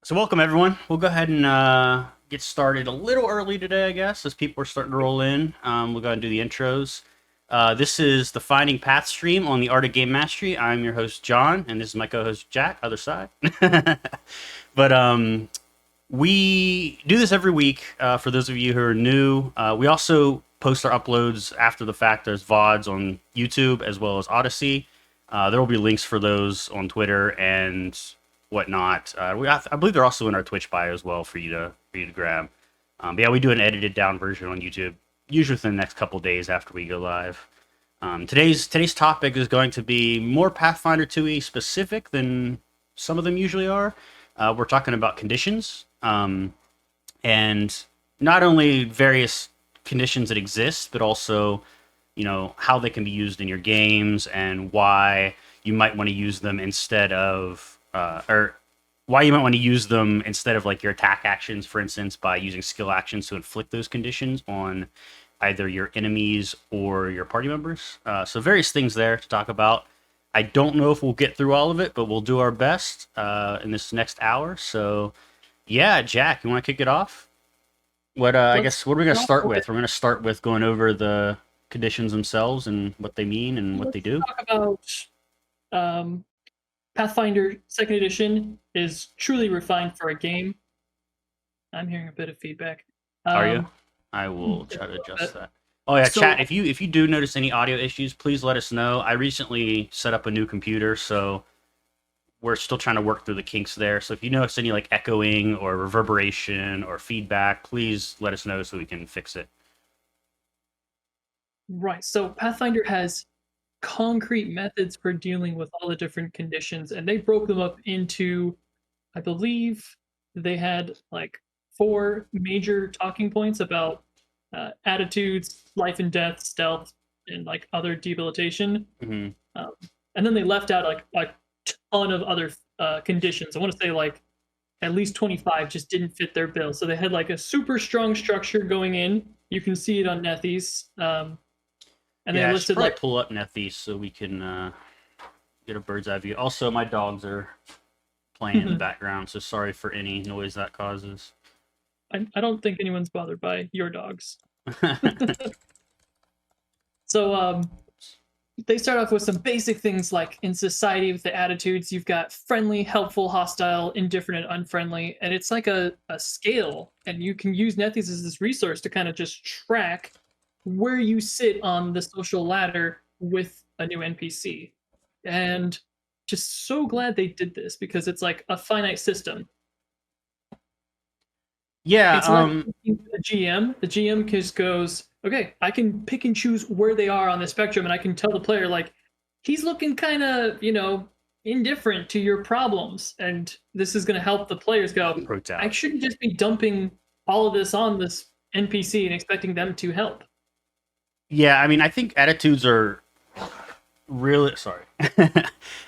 So welcome everyone. We'll go ahead and get started a little early today, I guess, as people are starting to roll in. We'll go ahead and do the intros. This is the Finding Path stream on the Art of Game Mastery. I'm your host John, and this is my co-host Jack, other side. But we do this every week. For those of you who are new, we also post our uploads after the fact. There's VODs on YouTube as well as Odyssey. There will be links for those on Twitter and whatnot. I believe they're also in our Twitch bio as well for you to grab. But yeah, we do an edited down version on YouTube, usually within the next couple days after we go live. Today's topic is going to be more Pathfinder 2e specific than some of them usually are. We're talking about conditions, and not only various conditions that exist, but also how they can be used in your games and why you might want to use them instead of or why you might want to use them instead of like your attack actions, for instance, by using skill actions to inflict those conditions on either your enemies or your party members. So various things there to talk about. I don't know if we'll get through all of it, but we'll do our best in this next hour. So yeah, Jack, you want to kick it off? I Let's guess what are we going to talk start a bit. with? We're going to start with going over the conditions themselves and what they mean and what they Let's do. talk about um, Pathfinder Second Edition is truly refined for a game. I'm hearing a bit of feedback. Are you? Um, I will just try a to little adjust bit. that. Oh yeah, So chat. If you do notice any audio issues, please let us know. I recently set up a new computer, so we're still trying to work through the kinks there. So if you notice any like echoing or reverberation or feedback, please let us know so we can fix it. right, so Pathfinder has concrete methods for dealing with all the different conditions, and they broke them up into, I believe, they had like four major talking points about attitudes, life and death, stealth, and like other debilitation. Hmm. Um, and then they left out like a ton of other conditions. I want to say like at least 25 just didn't fit their bill. So they had like a super strong structure going in. You can see it on Nethes. And they Yeah, I should listed probably like, pull up Nethy so we can get a bird's eye view. Also, my dogs are playing in the background, so sorry for any noise that causes. I don't think anyone's bothered by your dogs. So they start off with some basic things like in society with the attitudes, you've got friendly, helpful, hostile, indifferent, and unfriendly. And it's like a scale. And you can use Nethes as this resource to kind of just track where you sit on the social ladder with a new NPC. And just so glad they did this because it's like a finite system. Yeah, It's like the GM. The GM just goes, okay, I can pick and choose where they are on the spectrum, and I can tell the player like he's looking kind of indifferent to your problems, and this is going to help the players go. wrote I out. shouldn't just be dumping all of this on this NPC and expecting them to help. Yeah, I mean, I think attitudes are really sorry.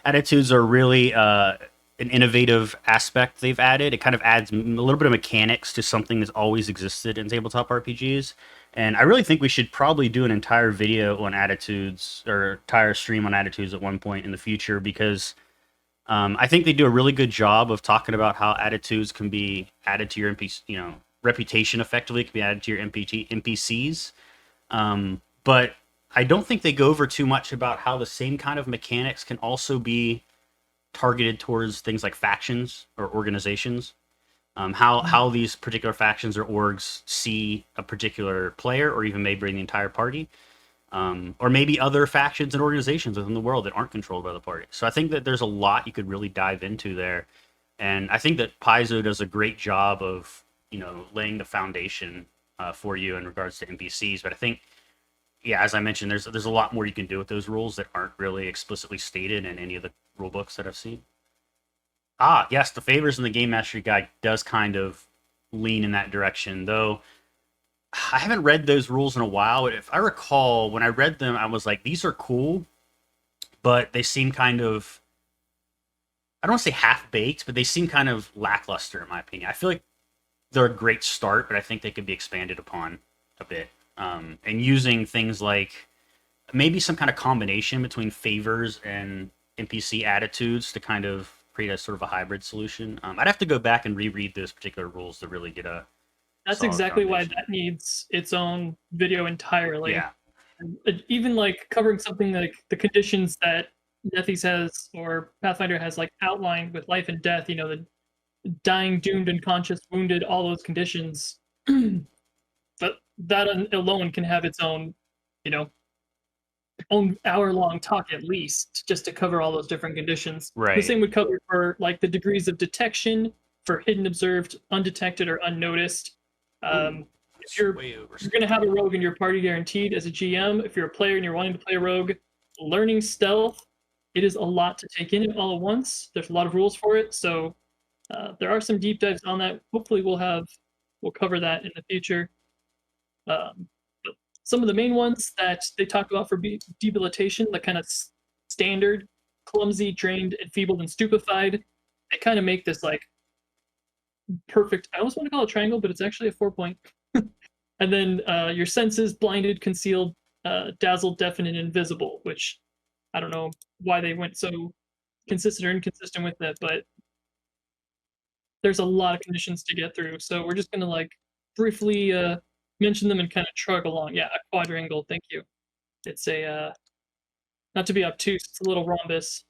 Attitudes are really an innovative aspect they've added. It kind of adds a little bit of mechanics to something that's always existed in tabletop RPGs. And I really think we should probably do an entire video on attitudes or entire stream on attitudes at one point in the future because I think they do a really good job of talking about how attitudes can be added to your NPC, reputation effectively can be added to your NPCs. But I don't think they go over too much about how the same kind of mechanics can also be targeted towards things like factions or organizations. How these particular factions or orgs see a particular player, or even maybe bring the entire party, or maybe other factions and organizations within the world that aren't controlled by the party. So I think that there's a lot you could really dive into there, and I think that Paizo does a great job of laying the foundation for you in regards to NPCs. But I think yeah, as I mentioned, there's a lot more you can do with those rules that aren't really explicitly stated in any of the rule books that I've seen. Ah, yes, the favors in the Game Mastery Guide does kind of lean in that direction, though. I haven't read those rules in a while. If I recall, when I read them, I was like, these are cool, but they seem kind of, I don't want to say half baked, but they seem kind of lackluster in my opinion. I feel like they're a great start, but I think they could be expanded upon a bit. And using things like maybe some kind of combination between favors and NPC attitudes to kind of create a sort of a hybrid solution. I'd have to go back and reread those particular rules to really get a That's solid exactly why foundation. that needs its own video entirely. Yeah. Even like covering something like the conditions that Nethes has or Pathfinder has like outlined with life and death, the dying, doomed, unconscious, wounded, all those conditions. But that alone can have its own, you know, own hour-long talk at least, just to cover all those different conditions. The Right. same would cover for like the degrees of detection for hidden, observed, undetected, or unnoticed. Ooh, If it's you're way over. you're going to have a rogue in your party guaranteed as a GM. If you're a player and you're wanting to play a rogue, learning stealth, it is a lot to take in all at once. There's a lot of rules for it, so there are some deep dives on that. Hopefully, we'll cover that in the future. But some of the main ones that they talk about for debilitation, the kind of standard, clumsy, drained, enfeebled, and stupefied, they kind of make this like perfect. I almost want to call it triangle, but it's actually a 4 point. And then your senses, blinded, concealed, dazzled, deafened, and invisible, which I don't know why they went so consistent or inconsistent with it, but there's a lot of conditions to get through. So we're just gonna like briefly mention them and kind of trug along. Yeah, a quadrangle. Thank you. It's a not to be obtuse. It's a little rhombus.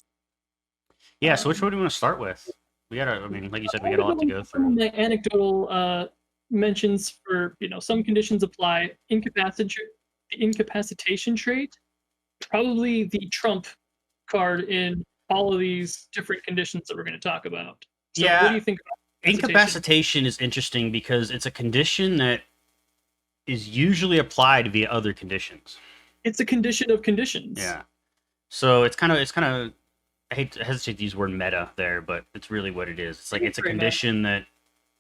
Yeah. So which Um, one do you want to start with? We gotta. I mean, like you said, I we got want a to lot go to into go some of through. the anecdotal mentions for some conditions apply. The incapacitation trait, probably the trump card in all of these different conditions that we're going to talk about. So, what do Yeah. you think about incapacitation? Incapacitation is interesting because it's a condition that is usually applied via other conditions. It's a condition of conditions. Yeah. So it's kind of I hate to hesitate to use the word meta there, but it's really what it is. It's like It is it's a very meta. condition that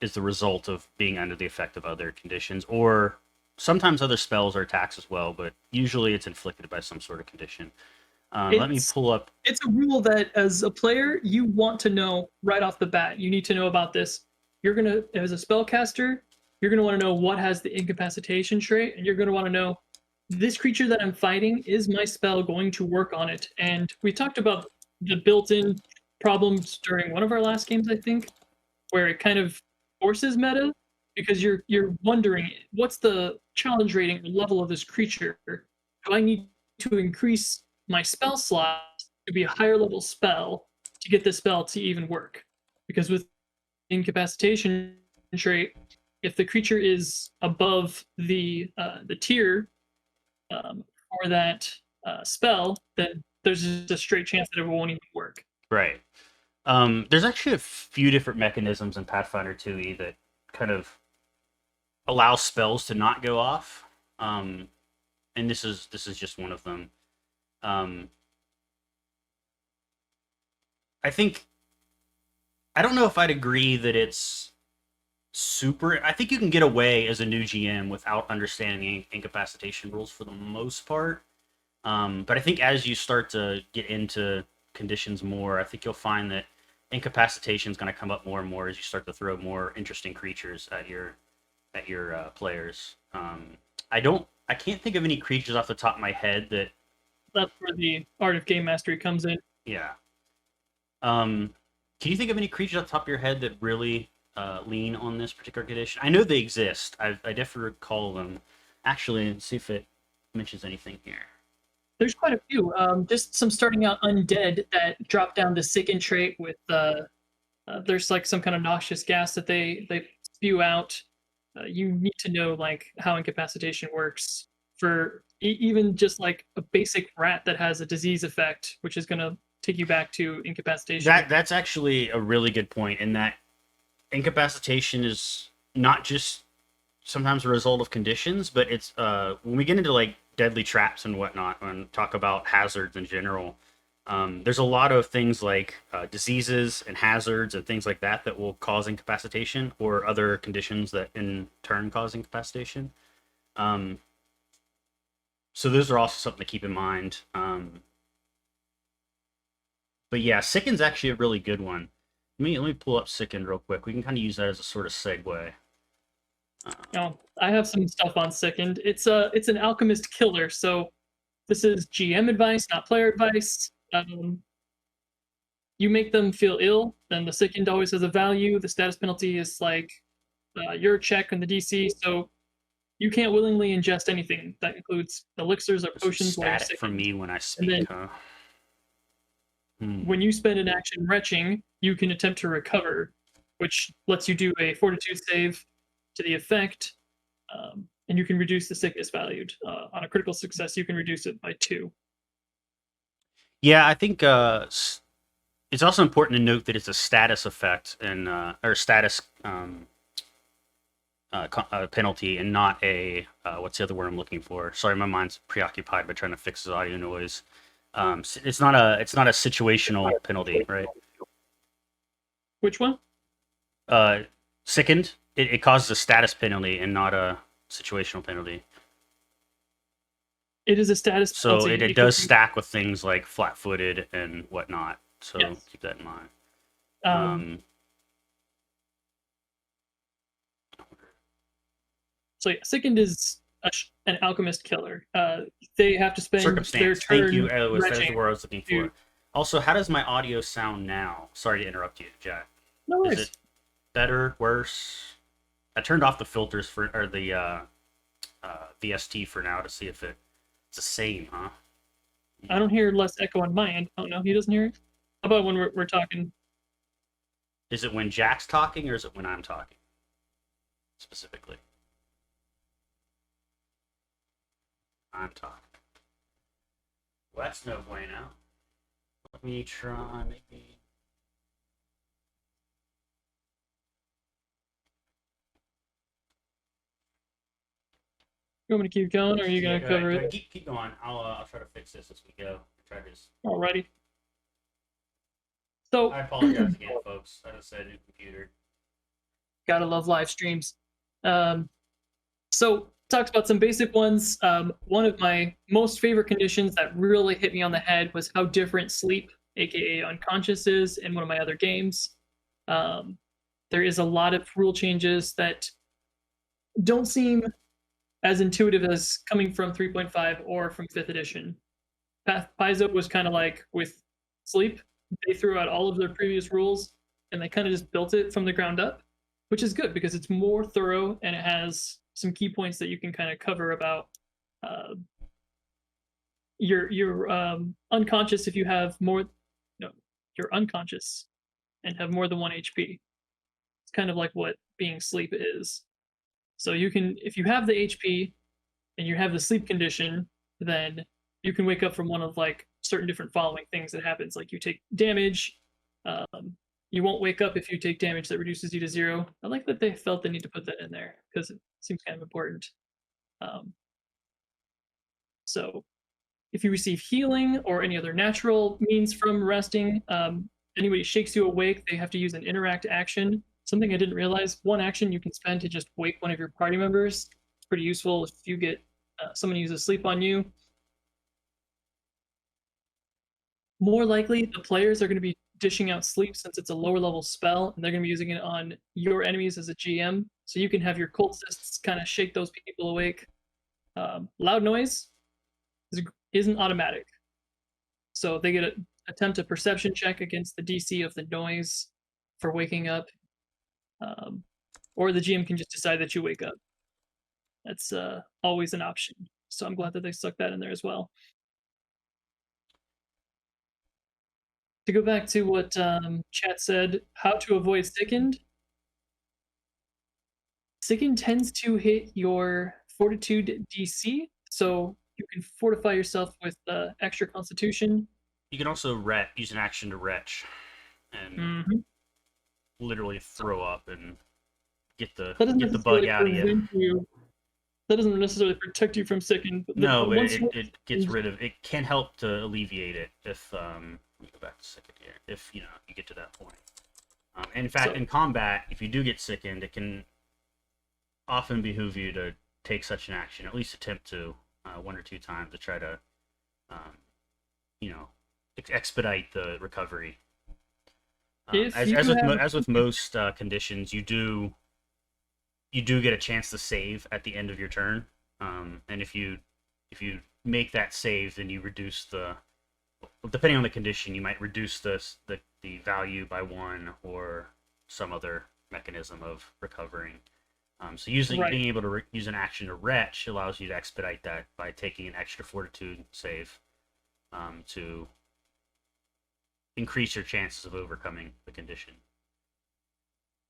is the result of being under the effect of other conditions, or sometimes other spells or attacks as well, but usually it's inflicted by some sort of condition. Let me It's pull up. it's a rule that as a player you want to know right off the bat. You need to know about this. You're gonna as a spellcaster, you're gonna want to know what has the incapacitation trait, and you're gonna want to know this creature that I'm fighting, is my spell going to work on it? And we talked about the built-in problems during one of our last games, I think, where it kind of forces meta because you're wondering what's the challenge rating or level of this creature. Do I need to increase my spell slot to be a higher level spell to get this spell to even work? Because with incapacitation trait, if the creature is above the tier for that spell, then there's just a straight chance that it won't even work. Right. There's actually a few different mechanisms in Pathfinder 2e that kind of allow spells to not go off. And this is just one of them. Um, I think I don't know if I'd agree that it's super. I think you can get away as a new GM without understanding the incapacitation rules for the most part. But I think as you start to get into conditions more, I think you'll find that incapacitation is going to come up more and more as you start to throw more interesting creatures at your players. I can't think of any creatures off the top of my head that. That's where the art of game mastery comes in. Yeah. Um, can you think of any creatures off the top of your head that really lean on this particular condition? I know they exist. I definitely recall them. Actually, let's see if it mentions anything here. There's quite a few. Just some starting out undead that drop down the sicken trait with there's like some kind of noxious gas that they spew out. You need to know like how incapacitation works for even just like a basic rat that has a disease effect, which is going to take you back to incapacitation. That's actually a really good point in that incapacitation is not just sometimes a result of conditions, but it's when we get into like deadly traps and whatnot and talk about hazards in general. There's a lot of things like diseases and hazards and things like that that will cause incapacitation, or other conditions that in turn cause incapacitation. Um, so those are also something to keep in mind. But yeah, Sicken's actually a really good one. Let me pull up Sicken real quick. We can kind of use that as a sort of segue. Oh, I have some stuff on Sickened. It's an alchemist killer, so this is GM advice, not player advice. you make them feel ill, then the sickened always has a value. The status penalty is like your check and the DC, so you can't willingly ingest anything. That includes elixirs or potions while you're Static for sickened. me when I And speak, then huh? when you spend an action retching, you can attempt to recover, which lets you do a fortitude save to the effect, and you can reduce the sickness valued. On a critical success, you can reduce it by 2. Yeah, I think it's also important to note that it's a status effect and or status penalty, and not a what's the other word I'm looking for? Sorry, my mind's preoccupied by trying to fix the audio noise. It's not a situational penalty, right? Which one? Sickened, it causes a status penalty and not a situational penalty. It is a status So penalty. it does stack with things like flat-footed and whatnot. So Yes. keep that in mind. So yeah, sickened is an alchemist killer. They have to spend their Circumstance. turn. Thank you. That was the retching. word I was looking for. Also, how does my audio sound now? Sorry to interrupt you, Jack. No worries. Is it better, worse? I turned off the filters for or the VST for now to see if it's the same, huh? I don't hear less echo on my end. Oh no, he doesn't hear it. How about when we're talking? Is it when Jack's talking or is it when I'm talking? Specifically. I'm talking. Well, that's no bueno. Let me try maybe. You want me to keep going, or are you gonna cover it? Keep going. I'll try to fix this as we go. Try to just. Alrighty. So I apologize again, folks. I just said new computer. Gotta love live streams. So talks about some basic ones. One of my most favorite conditions that really hit me on the head was how different sleep, aka unconscious, is in one of my other games. There is a lot of rule changes that don't seem as intuitive as coming from 3.5 or from 5th edition. Paizo was kind of like with sleep. They threw out all of their previous rules and they kind of just built it from the ground up, which is good because it's more thorough and it has some key points that you can kind of cover about your unconscious if you have more. No, you're unconscious and have more than 1 HP. It's kind of like what being sleep is. So you can, if you have the HP and you have the sleep condition, then you can wake up from one of like certain different following things that happens. Like you take damage. You won't wake up if you take damage that reduces you to 0. I like that they felt the need to put that in there because it seems kind of important. So if you receive healing or any other natural means from resting, anybody shakes you awake, they have to use an interact action. Something I didn't realize, one action you can spend to just wake one of your party members. It's pretty useful if you get someone uses sleep on you. More likely, the players are going to be dishing out sleep since it's a lower level spell, and they're going to be using it on your enemies as a GM. So you can have your cultists kind of shake those people awake. Loud noise isn't automatic. So they get to attempt a perception check against the DC of the noise for waking up. Or the GM can just decide that you wake up. That's always an option. So I'm glad that they stuck that in there as well. To go back to what chat said, how to avoid sickened. Sickened tends to hit your fortitude DC, so you can fortify yourself with extra constitution. You can also use an action to retch and literally throw up and get the bug out of you. That doesn't necessarily protect you from sickened. But it gets rid of it. Can help to alleviate it if let me go back to sickened here. If you get to that point. And in fact, in combat, if you do get sickened, it can often behoove you to take such an action, at least attempt to 1 or 2 times to try to expedite the recovery. As with most conditions, you do get a chance to save at the end of your turn, and if you make that save, then you reduce the depending on the condition, you might reduce the value by one or some other mechanism of recovering. So Right. being able to use an action to retch allows you to expedite that by taking an extra fortitude save to increase your chances of overcoming the condition.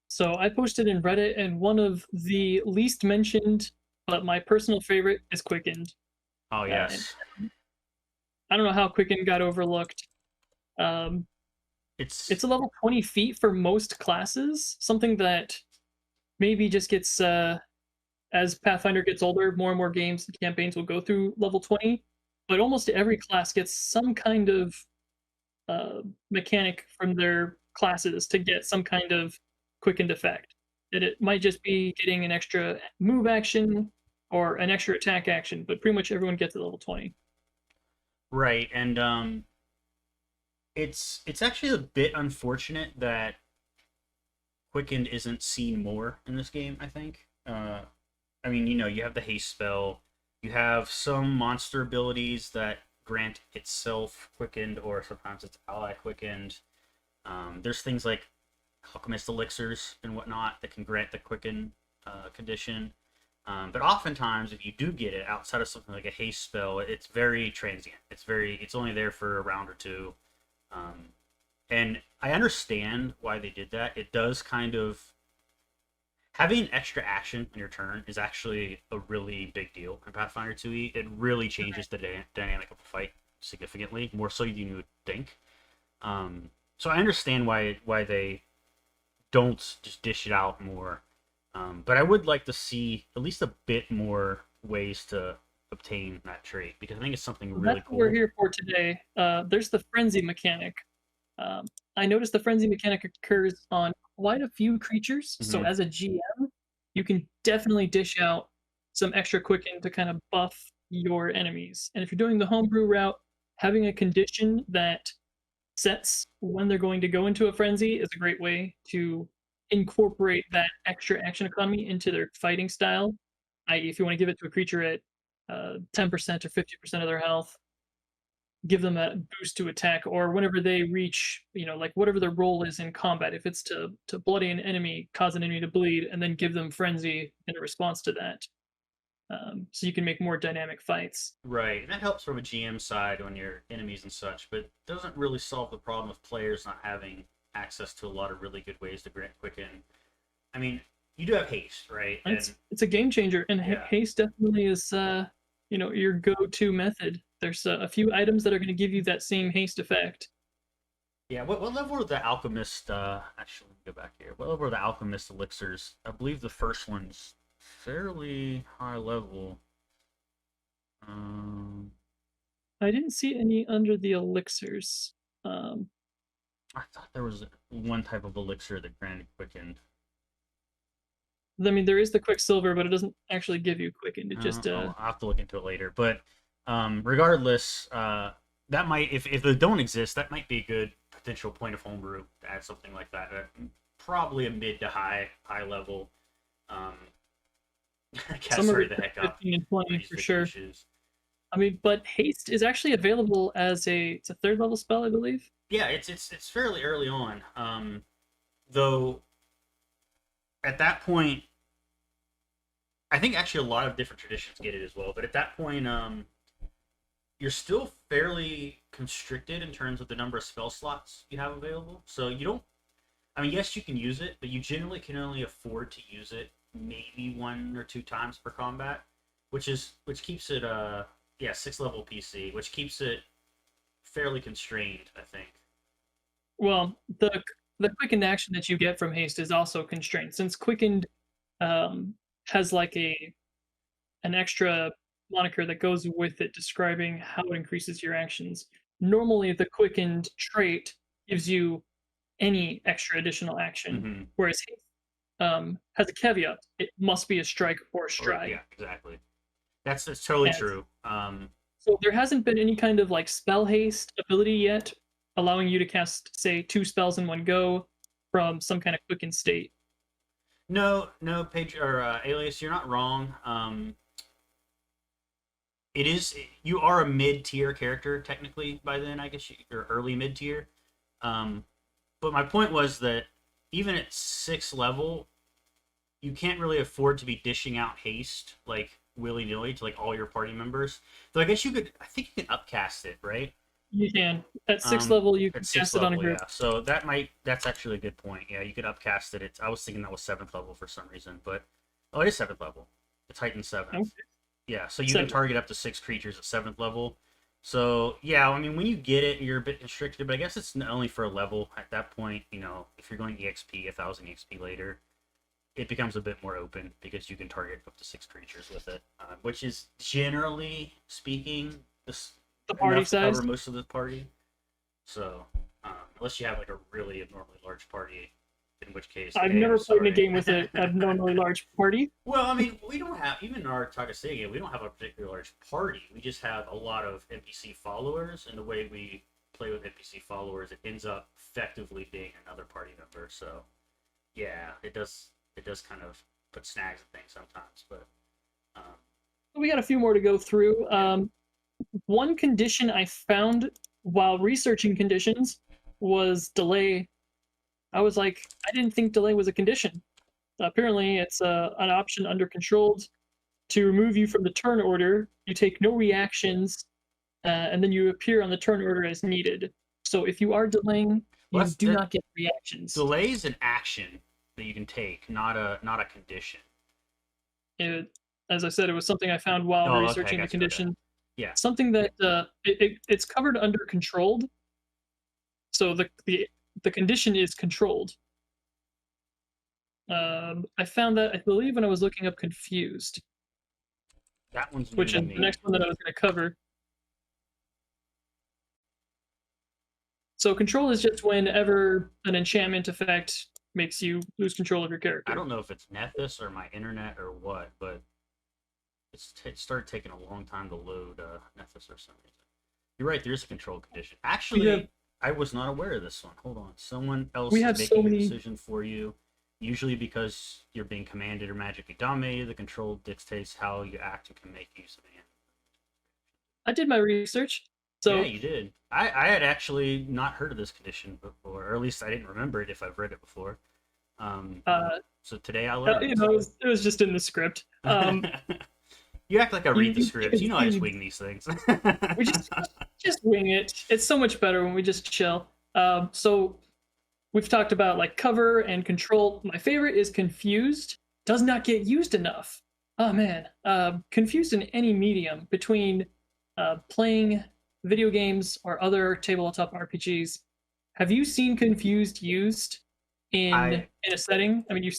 So I posted in Reddit, and one of the least mentioned, but my personal favorite is Quickened. Oh And yes, I don't know how Quicken got overlooked. Um, it's it's a level 20 feat for most classes, something that maybe just gets as Pathfinder gets older, more and more games and campaigns will go through level 20. But almost every class gets some kind of uh, mechanic from their classes to get some kind of quickened effect. That it might just be getting an extra move action or an extra attack action, but pretty much everyone gets to level 20. right, and it's actually a bit unfortunate that Quickened isn't seen more in this game. I think. I mean, you have the haste spell, you have some monster abilities that grant itself quickened, or sometimes it's ally quickened. There's things like alchemist elixirs and whatnot that can grant the quicken condition. But oftentimes, if you do get it outside of something like a haste spell, it's very transient. It's only there for a round or two. Um, and I understand why they did that. It does kind of having extra action on your turn is actually a really big deal in Pathfinder 2e. It really changes the dynamic of a fight significantly, more so than you would think. So I understand why they don't just dish it out more. But I would like to see at least a bit more ways to obtain that trait because I think it's something So that's really what we're cool. here for today. There's the frenzy mechanic. I noticed the frenzy mechanic occurs on quite a few creatures, so Hmm. as a GM, you can definitely dish out some extra quicken to kind of buff your enemies. And if you're doing the homebrew route, having a condition that sets when they're going to go into a frenzy is a great way to incorporate that extra action economy into their fighting style. I.e., if you want to give it to a creature at 10% or 50% of their health, give them that boost to attack, or whenever they reach, like whatever their role is in combat, if it's to bloody an enemy, cause an enemy to bleed, and then give them frenzy in response to that. So you can make more dynamic fights. Right, and that helps from a GM side on your enemies and such, but doesn't really solve the problem of players not having access to a lot of really good ways to grant quicken. I mean, you do have haste, right? And It's a game changer, and yeah, haste definitely is your go-to method. There's a few items that are going to give you that same haste effect. yeah. What level are the alchemist? Actually, let me go back here. What level are the alchemist elixirs? I believe the first one's fairly high level. Um, I didn't see any under the elixirs. Um, I thought there was one type of elixir that granted quickened. I mean, there is the quicksilver, but it doesn't actually give you quicken. It just I'll have to look into it later. But regardless, that might, if they don't exist, that might be a good potential point of homebrew to add something like that. Probably a mid to high level. Um, somewhere sorry the between heck up. 15 and 20 Use for the sure. douches. I mean, but haste is actually available as it's a third level spell, I believe. Yeah, it's fairly early on. Though at that point, I think actually a lot of different traditions get it as well. But at that point, you're still fairly constricted in terms of the number of spell slots you have available. So you don't. I mean, yes, you can use it, but you generally can only afford to use it maybe one or two times per combat, which keeps it yeah, 6 level PC, which keeps it fairly constrained. I think. Well, the quickened action that you get from haste is also constrained, since quickened um, has like an extra moniker that goes with it describing how it increases your actions. Normally, the quickened trait gives you any extra additional action, Mm-hmm. whereas haste has a caveat: it must be a strike or a Or yeah, stride. exactly. That's totally And true. so there hasn't been any kind of like spell haste ability yet, allowing you to cast, say, two spells in one go from some kind of quickened state. No, no, Page or Alias, you're not wrong. it is you are a mid tier character technically by then, I guess you're early mid tier. Um, but my point was that even at 6th level, you can't really afford to be dishing out haste like willy nilly to like all your party members. Though I guess you could, I think you can upcast it, right? You can. At sixth level, you At can sixth cast it on a level, group. yeah. So that's actually a good point. Yeah, you could upcast it. I was thinking that was 7th level for some reason, but oh, it is 7th level. It's heightened Okay. 7th. Yeah, so you can So target up to 6 creatures at 7th level. So yeah, I mean, when you get it, you're a bit restricted, but I guess it's only for a level at that point. If you're going EXP, 1,000 EXP later, it becomes a bit more open because you can target up to 6 creatures with it, which is generally speaking this the party enough to size. cover most of the party. So, unless you have like a really abnormally large party, in which case, I've hey, I'm never played in a sorry. game with an abnormally large party. Well, I mean, we don't have even in our Takasega game. We don't have a particularly large party. We just have a lot of NPC followers, and the way we play with NPC followers, it ends up effectively being another party member. So, yeah, it does. It does kind of put snags and things sometimes, but um, We got a few more to go through. One condition I found while researching conditions was delay. I was like, I didn't think delay was a condition. Apparently, it's an option under controlled to remove you from the turn order. You take no reactions, and then you appear on the turn order as needed. So if you are delaying, well, you do not get reactions. delay is an action that you can take, not a condition. It, as I said, it was something I found while Oh, okay, researching the gotcha. Okay. condition. Yeah. Something that it's covered under controlled. So the condition is controlled. I found that, I believe, when I was looking up confused, That one's new which to is me. the next one that I was going to cover. So control is just whenever an enchantment effect makes you lose control of your character. I don't know if it's Nethys or my internet or what, but it started taking a long time to load Nethys for some reason. You're right, there's a control condition. Actually, I was not aware of this one. Hold on. Someone else is making a decision for you. Usually because you're being commanded or magically dominated, the control dictates how you act and can make use of it. I did my research. So yeah, you did. I had actually not heard of this condition before, or at least I didn't remember it if I've read it before. So today I learned. It was just in the script. You act like I read the scripts. I just wing these things. We just wing it. It's so much better when we just chill. So we've talked about like cover and control. My favorite is confused. Does not get used enough. Oh man, confused in any medium between playing video games or other tabletop RPGs. Have you seen confused used in a setting? I mean, you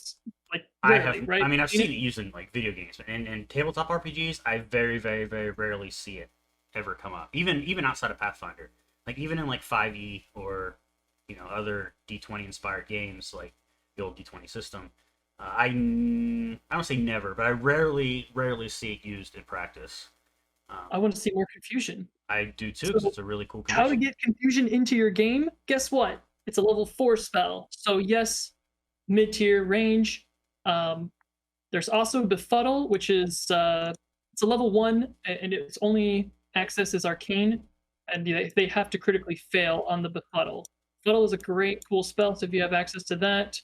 like rarely, I have, right? I mean, I've seen it used in like video games, but in tabletop RPGs, I very, very, very rarely see it ever come up. Even outside of Pathfinder, like even in like 5e or other D20 inspired games like the old D20 system. I don't say never, but I rarely see it used in practice. I want to see more confusion. I do too, because it's a really cool condition. How to get confusion into your game? Guess what? It's a level 4 spell. So yes, mid-tier range. There's also Befuddle, which is it's a level 1, and its only access is arcane, and they have to critically fail on the Befuddle. Befuddle is a great, cool spell, so if you have access to that.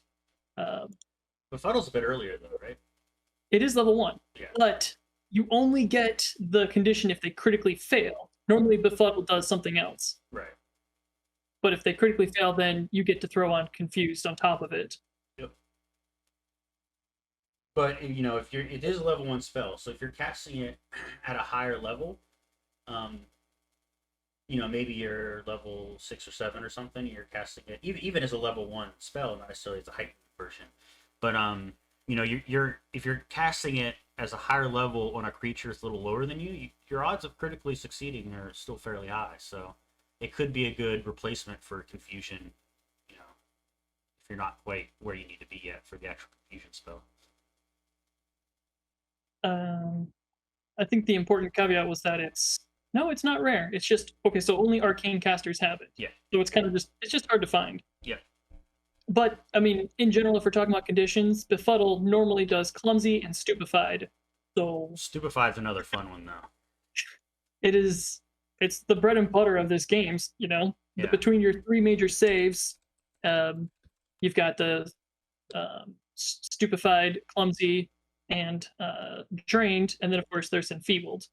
Befuddle's a bit earlier, though, right? It is level 1, yeah. But you only get the condition if they critically fail. Normally, Befuddle does something else. Right. But if they critically fail, then you get to throw on Confused on top of it. Yep. But if it is a level 1 spell, so if you're casting it at a higher level, maybe you're level 6 or 7 or something, you're casting it even as a level 1 spell, not necessarily as a heightened version. But if you're casting it as a higher level on a creature that's a little lower than you, your odds of critically succeeding are still fairly high. So it could be a good replacement for confusion, if you're not quite where you need to be yet for the actual confusion spell. I think the important caveat was that it's not rare. It's just okay. So only arcane casters have it. Yeah. So it's kind of it's just hard to find. Yeah. But I mean, in general, if we're talking about conditions, Befuddle normally does clumsy and stupefied. So Stupefied's another fun one though. it is it's the bread and butter of this game. You know, Yeah. between your three major saves, um, you've got the stupefied, clumsy, and drained, and then of course there's enfeebled.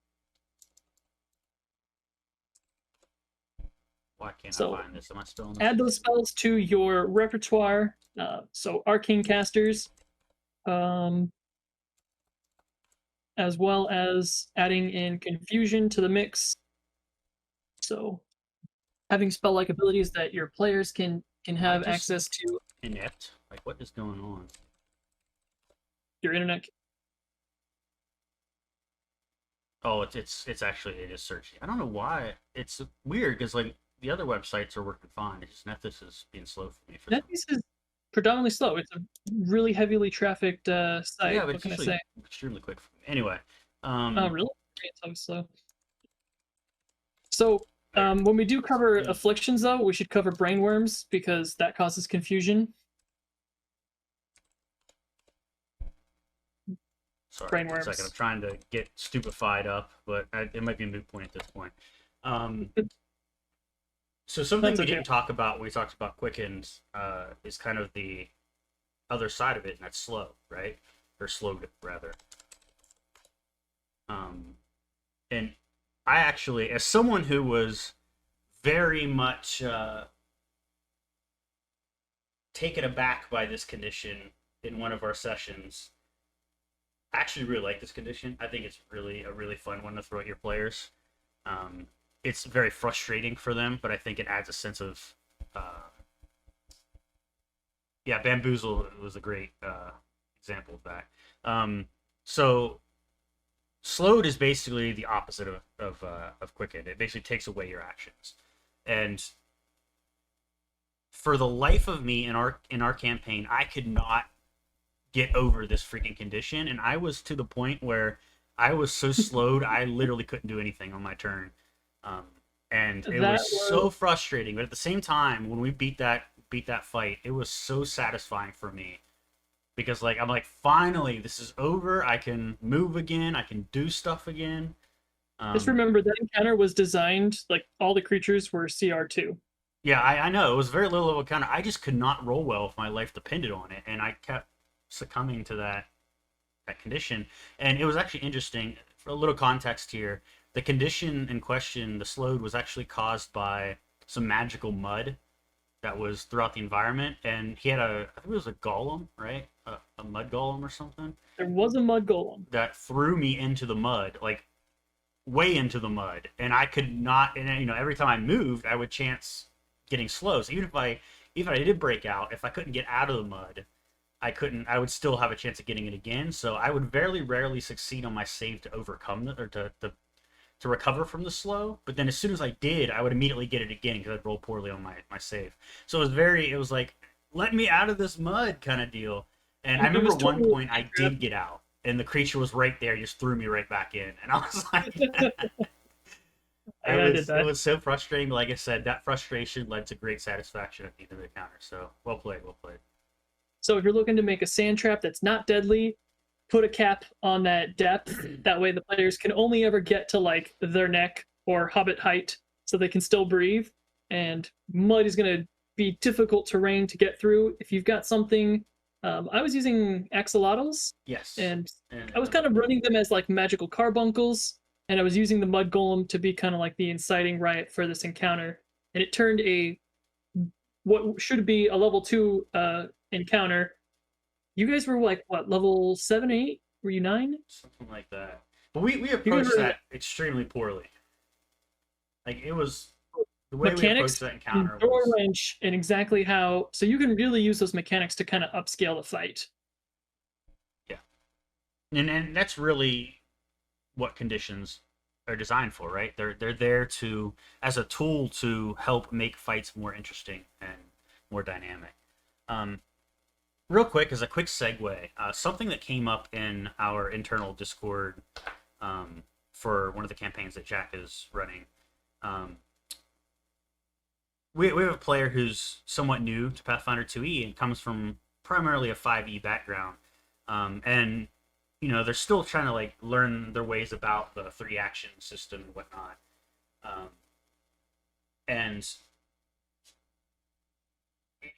Why can't I So find this? Am I still in this? add those spells to your repertoire. So arcane casters, um, as well as adding in confusion to the mix. So having spell-like abilities that your players can I have just access to. inept. Like, what is going on? Your internet. Oh, it's actually it is searching. I don't know why. It's weird because like the other websites are working fine. It's just Nethis is being slow for me for some. NetBeast is predominantly slow. It's a really heavily trafficked Yeah, site. but What it's can I usually say? extremely quick for me. Anyway, Oh, um, really? It's always slow. So there. when we do cover Hmm. afflictions, though, we should cover brainworms because that causes confusion. Sorry, 1 second. I'm Brainworms. trying to get stupefied up, but it might be a moot point at this point. Um, so something That's we okay. didn't talk about when we talked about quickens is kind of the other side of it, and that's slow, right? Or slowed rather. Um, and I actually, as someone who was very much taken aback by this condition in one of our sessions, I actually really like this condition. I think it's really a really fun one to throw at your players. Um, it's very frustrating for them, but I think it adds a sense of yeah. Bamboozle was a great example of that. So slowed is basically the opposite of quicken. It basically takes away your actions, and for the life of me in our campaign, I could not get over this freaking condition, and I was to the point where I was so slowed I literally couldn't do anything on my turn, um, and it That was was so frustrating. But at the same time, when we beat that fight, it was so satisfying for me because like I'm like finally this is over. I can move again. I can do stuff again. just Um, remember that encounter was designed like all the creatures were CR2. yeah, I know it was very little of a counter. I just could not roll well if my life depended on it, and I kept succumbing to that condition. And it was actually interesting. For a little context here, the condition in question, the slowed, was actually caused by some magical mud that was throughout the environment. And he had I think it was a golem, right? A mud golem or something There was a mud golem. that threw me into the mud, like way into the mud. And I could not, and every time I moved, I would chance getting slow. So even if I did break out, if I couldn't get out of the mud, I would still have a chance of getting it again. So I would very rarely succeed on my save to overcome or to recover from the slow. But then as soon as I did, I would immediately get it again because I'd roll poorly on my save. So it was like, let me out of this mud kind of deal. And I It remember was one totally point I did get out, and the creature was right there, just threw me right back in, and I was like, I did it that. was so frustrating. But like I said, that frustration led to great satisfaction at the end of the encounter. So well played, well played. So if you're looking to make a sand trap that's not deadly, put a cap on that depth. That way the players can only ever get to like their neck or hobbit height so they can still breathe. And mud is going to be difficult terrain to get through. If you've got something, I was using axolotls Yes, and and I was kind of running them as like magical carbuncles. And I was using the mud golem to be kind of like the inciting riot for this encounter. And it turned a what should be a level 2 encounter. You guys were like what, level 7, 8? Were you 9? something like that. But we You guys approached were that extremely poorly. Like it was the way we approached mechanics that and encounter throw a was wrench and exactly how. So you can really use those mechanics to kind of upscale the fight. yeah, and that's really what conditions are designed for, right? They're there to as a tool to help make fights more interesting and more dynamic. Um, Real quick, as a quick segue, something that came up in our internal Discord for one of the campaigns that Jack is running. Um, we have a player who's somewhat new to Pathfinder 2e and comes from primarily a 5e background. And they're still trying to like learn their ways about the three action system and whatnot. Um, and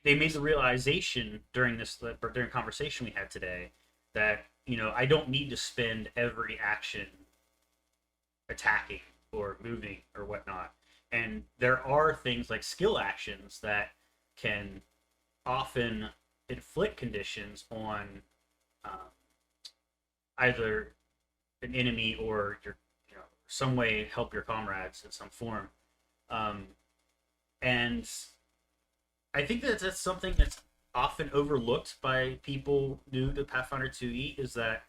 they made the realization during conversation we had today that I don't need to spend every action attacking or moving or whatnot. And there are things like skill actions that can often inflict conditions on um, either an enemy or your some way help your comrades in some form. Um, and I think that that's something that's often overlooked by people new to Pathfinder 2e is that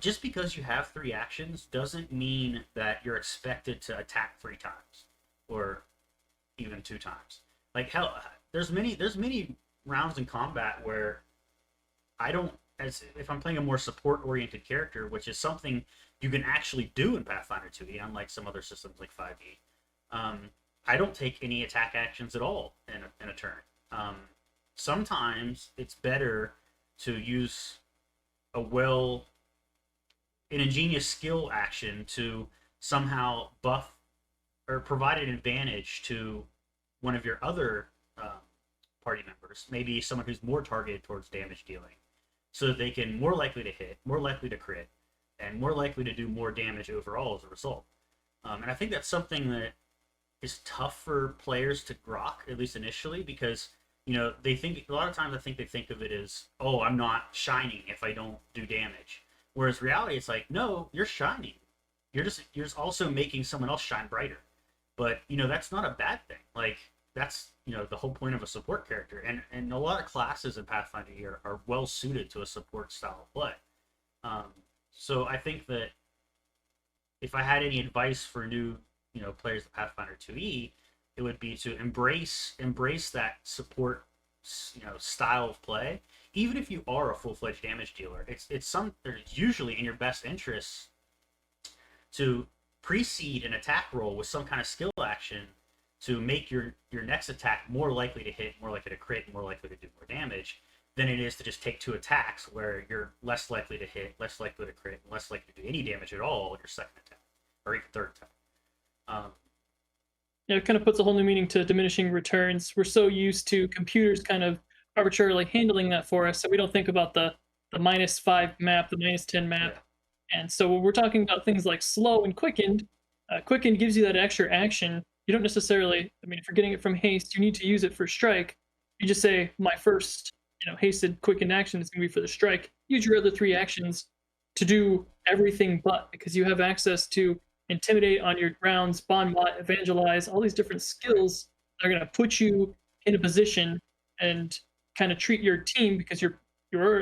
just because you have three actions doesn't mean that you're expected to attack three times or even two times. Like hell, there's many rounds in combat where I don't as if I'm playing a more support oriented character, which is something you can actually do in Pathfinder 2e, unlike some other systems like 5e. Um, I don't take any attack actions at all in a turn. Um, Sometimes it's better to use a an ingenious skill action to somehow buff or provide an advantage to one of your other party members, maybe someone who's more targeted towards damage dealing, so that they can more likely to hit, more likely to crit, and more likely to do more damage overall as a result. And I think that's something that is tough for players to grok, at least initially, because they think a lot of times I think they think of it as, oh, I'm not shining if I don't do damage. Whereas reality, it's like, no, you're shining. You're just also making someone else shine brighter. But that's not a bad thing. Like that's the whole point of a support character, and a lot of classes in Pathfinder here are well suited to a support style of play. Um, so I think that if I had any advice for new players of Pathfinder 2e, it would be to embrace that support style of play. Even if you are a full fledged damage dealer, it's usually in your best interest to precede an attack roll with some kind of skill action to make your next attack more likely to hit, more likely to crit, more likely to do more damage than it is to just take two attacks where you're less likely to hit, less likely to crit, and less likely to do any damage at all on your second attack or even third attack. Um, Yeah, it kind of puts a whole new meaning to diminishing returns. We're so used to computers kind of arbitrarily handling that for us, so we don't think about the -5 map, the -10 yeah, map. And so when we're talking about things like slow and quickened, quickened gives you that extra action. You don't necessarily, I mean, if you're getting it from haste, you need to use it for strike. You just say, my first, hasted quickened action is going to be for the strike. Use your other three actions to do everything but, because you have access to intimidate on your rounds, bond bot, evangelize, all these different right, skills that are going to put you in a position and kind of treat your team, because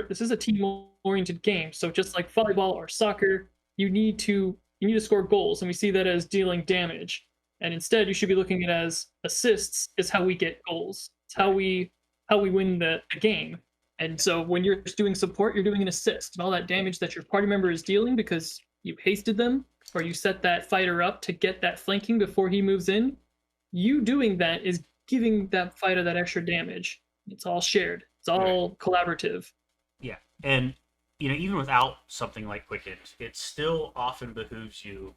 this is a team oriented game. So just like volleyball or soccer, you need to score goals, and we see that as dealing damage. And instead, you should be looking at it as assists is how we get goals. It's right, how we win the game. And yeah, so when you're doing support, you're doing an assist, and all that damage that your party member is dealing because you hasted them or you set that fighter up to get that flanking before he moves in. You doing that is giving that fighter that extra damage. It's all shared. It's right, all collaborative. yeah. And even without something like Quickened, it still often behooves you,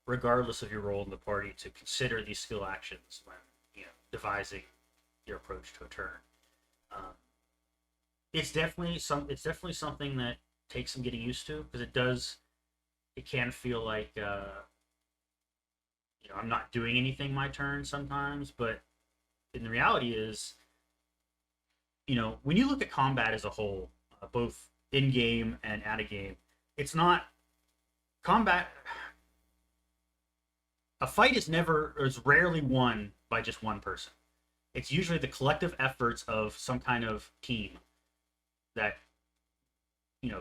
regardless of your role in the party, to consider these skill actions when devising your approach to a turn. Um, it's definitely something that takes some getting used to because it can feel like I'm not doing anything my turn sometimes, but in the reality is when you look at combat as a whole, both in game and out of game, it's not combat. A fight is rarely won by just one person. It's usually the collective efforts of some kind of team that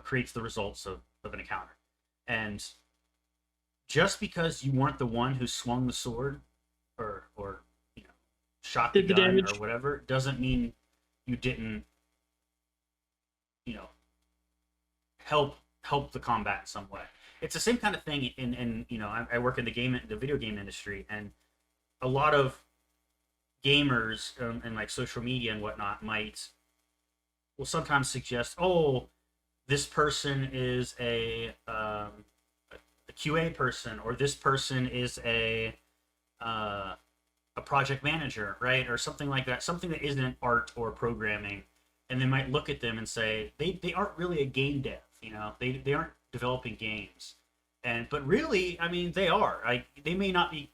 creates the results of an encounter. And just because you weren't the one who swung the sword or shot the Did the gun or damage. whatever doesn't mean you didn't you know help the combat in some way. It's the same kind of thing in I work in the video game industry, and a lot of gamers and like social media and whatnot will sometimes suggest, oh, this person is a QA person, or this person is uh, a project manager, right, or something like that, something that isn't art or programming, and they might look at them and say they aren't really a game dev, they aren't developing games, and but really, I mean, they are. Like they may not be,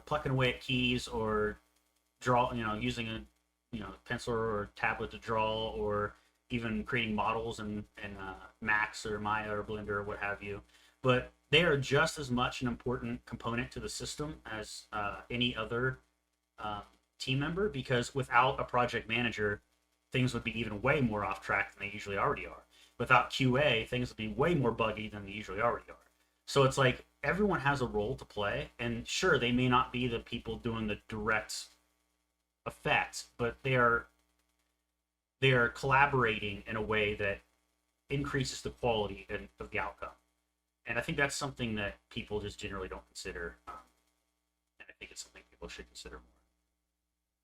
plucking away at keys or draw, using a pencil or tablet to draw, or even creating models in Max or Maya or Blender or what have you. But they are just as much an important component to the system as any other uh, team member, because without a project manager, things would be even way more off track than they usually already are. Without QA, things would be way more buggy than they usually already are. So it's like everyone has a role to play, and sure, they may not be the people doing the direct effects, but they are collaborating in a way that increases the quality of the outcome. And I think that's something that people just generally don't consider, and I think it's something people should consider more.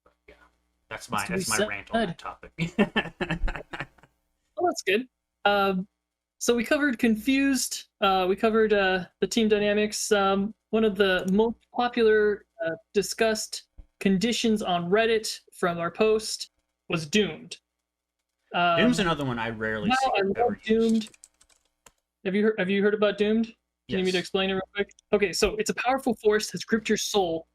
But yeah, that's Has my to be that's my said. rant on that topic. Oh, that's good. So we covered confused. We covered the team dynamics. One of the most popular discussed conditions on Reddit from our post was doomed. Doom's Um, another one I rarely now see I ever love used. doomed. Have you heard about doomed? Do you need me to Yes. explain it real quick? Okay, so it's a powerful force that's gripped your soul,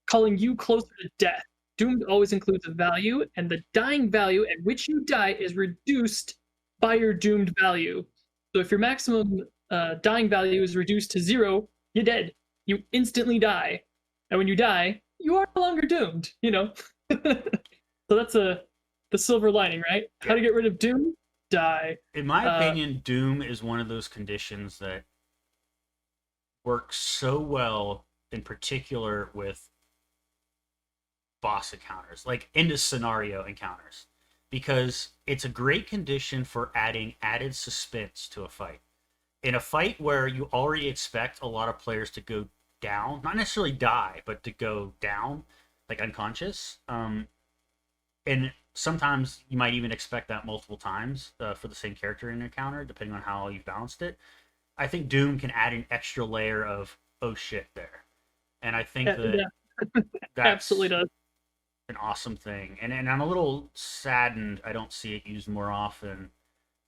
calling you closer to death. Doomed always includes a value, and the dying value at which you die is reduced by your doomed value. So if your maximum dying value is reduced to 0, you're dead. You instantly die. And when you die, you are no longer doomed, you know? So that's the silver lining, right? How Yeah. to get rid of doom? Die. In my Uh, opinion, Doom is one of those conditions that works so well, in particular with boss encounters, like into scenario encounters, because it's a great condition for adding added suspense to a fight. In a fight where you already expect a lot of players to go down, not necessarily die, but to go down, like unconscious, and sometimes you might even expect that multiple times for the same character in an encounter, depending on how you've balanced it. I think Doom can add an extra layer of oh shit there, and I think that yeah, absolutely that's does. an awesome thing. And I'm a little saddened I don't see it used more often.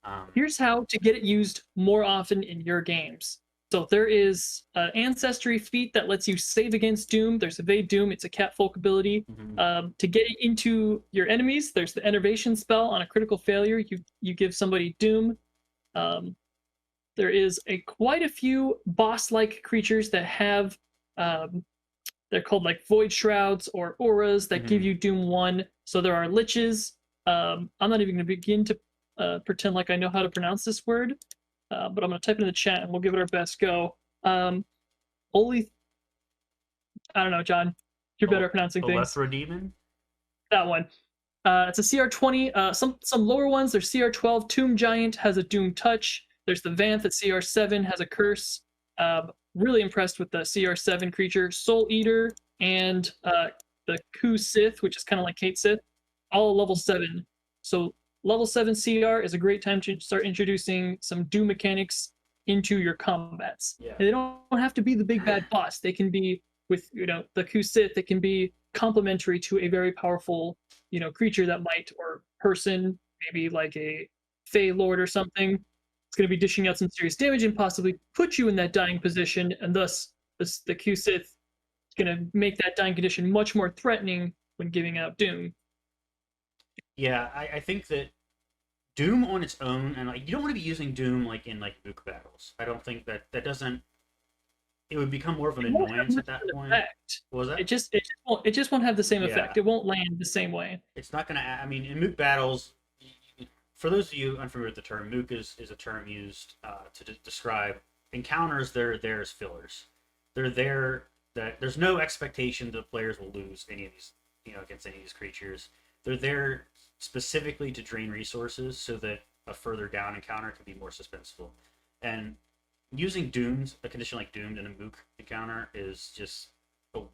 Um, Here's how to get it used more often in your games. So there is an ancestry feat that lets you save against Doom. There's Evade Doom. It's a catfolk ability. mhm. To get it into your enemies, there's the Enervation spell. On a critical failure, you give somebody Doom. Um, there is quite a few boss-like creatures that have they're called like Void Shrouds or Auras that give Mhm. you Doom 1. So there are Liches. I'm not even going to begin to pretend like I know how to pronounce this word, but I'm going to type it in the chat and we'll give it our best go. Holy, I don't know, John. You're better at pronouncing things. Olethro Demon. That one. It's a CR20. Some lower ones. There's CR12. Tomb Giant has a Doom Touch. There's the Vanth at CR7 has a Curse. Really impressed with the CR7 creature. Soul Eater and the Ku Sith, which is kind of like Kate Sith, all level 7. So level 7 CR is a great time to start introducing some Doom mechanics into your combats. Yeah. And they don't have to be the big bad boss. They can be with the Ku Sith. It can be complementary to a very powerful creature that might, or person, maybe like a Fey Lord or something. It's going to be dishing out some serious damage and possibly put you in that dying position, and thus the Q Sith is going to make that dying condition much more threatening when giving out Doom. Yeah, I think that Doom on its own, and like you don't want to be using Doom like in like Mook battles. I don't think that doesn't. It would become more of an It won't have annoyance much at that of an point. effect. What was that? It just won't have the same Yeah, effect. It won't land the same way. it's not gonna. I mean, in Mook battles, for those of you unfamiliar with the term, Mook is a term used to describe encounters. They're there as fillers. They're there that there's no expectation that players will lose any of these, against any of these creatures. They're there specifically to drain resources so that a further down encounter can be more suspenseful. And using doomed, a condition like doomed in a Mook encounter is just oh,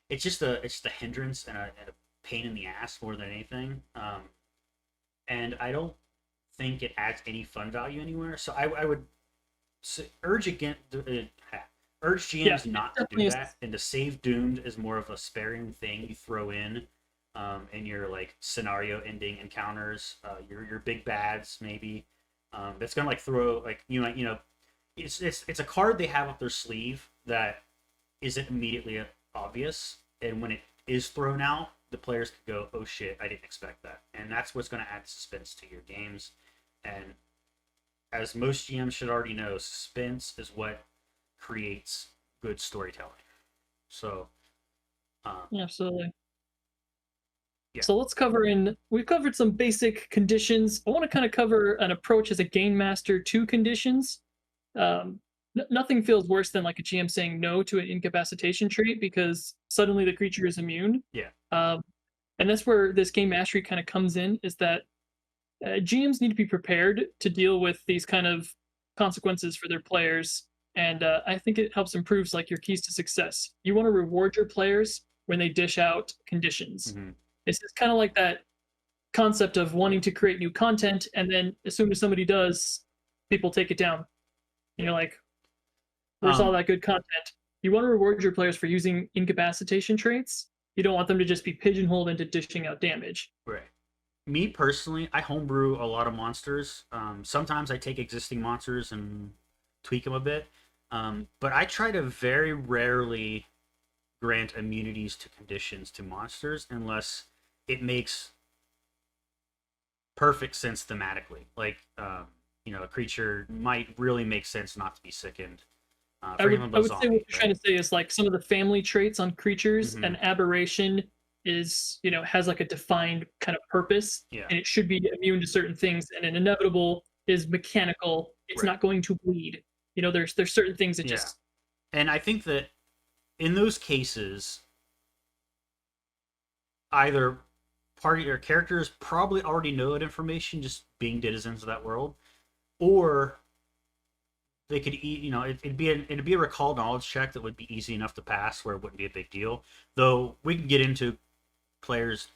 it's just a hindrance and a pain in the ass more than anything. And I don't think it adds any fun value anywhere. So I would urge against urge Yeah, GMs it not to do definitely is. that, and to save doomed is more of a sparing thing you throw in your like scenario ending encounters, your big bads maybe. That's gonna like throw like it's a card they have up their sleeve that isn't immediately obvious, and when it is thrown out, the players could go, "Oh shit, I didn't expect that," and that's what's going to add suspense to your games. And as most GMs should already know, suspense is what creates good storytelling. So, um, Absolutely. yeah. So let's cover in. We've covered some basic conditions. I want to kind of cover an approach as a game master to conditions. Nothing feels worse than like a GM saying no to an incapacitation trait because suddenly the creature is immune. Yeah. Um, and that's where this game mastery kind of comes in. Is that GMs need to be prepared to deal with these kind of consequences for their players, and I think it helps improves like your keys to success. You want to reward your players when they dish out conditions. Mm-hmm. It's kind of like that concept of wanting to create new content, and then as soon as somebody does, people take it down. And you're like, "Where's all Um, that good content?" You want to reward your players for using incapacitation traits. You don't want them to just be pigeonholed into dishing out damage. right. Me personally, I homebrew a lot of monsters. Sometimes I take existing monsters and tweak them a bit. But I try to very rarely grant immunities to conditions to monsters unless it makes perfect sense thematically. Like, a creature might really make sense not to be sickened. I For would example, I a would say what zombie, you're right? trying to say is like some of the family traits on creatures. Mm-hmm. An aberration is has like a defined kind of purpose, Yeah, and it should be immune to certain things. And an inevitable is mechanical. It's right. not going to bleed. There's certain things that Yeah, just and I think that in those cases, either party or characters probably already know that information, just being denizens of that world, or they could it'd be a recall knowledge check that would be easy enough to pass where it wouldn't be a big deal. Though we can get into players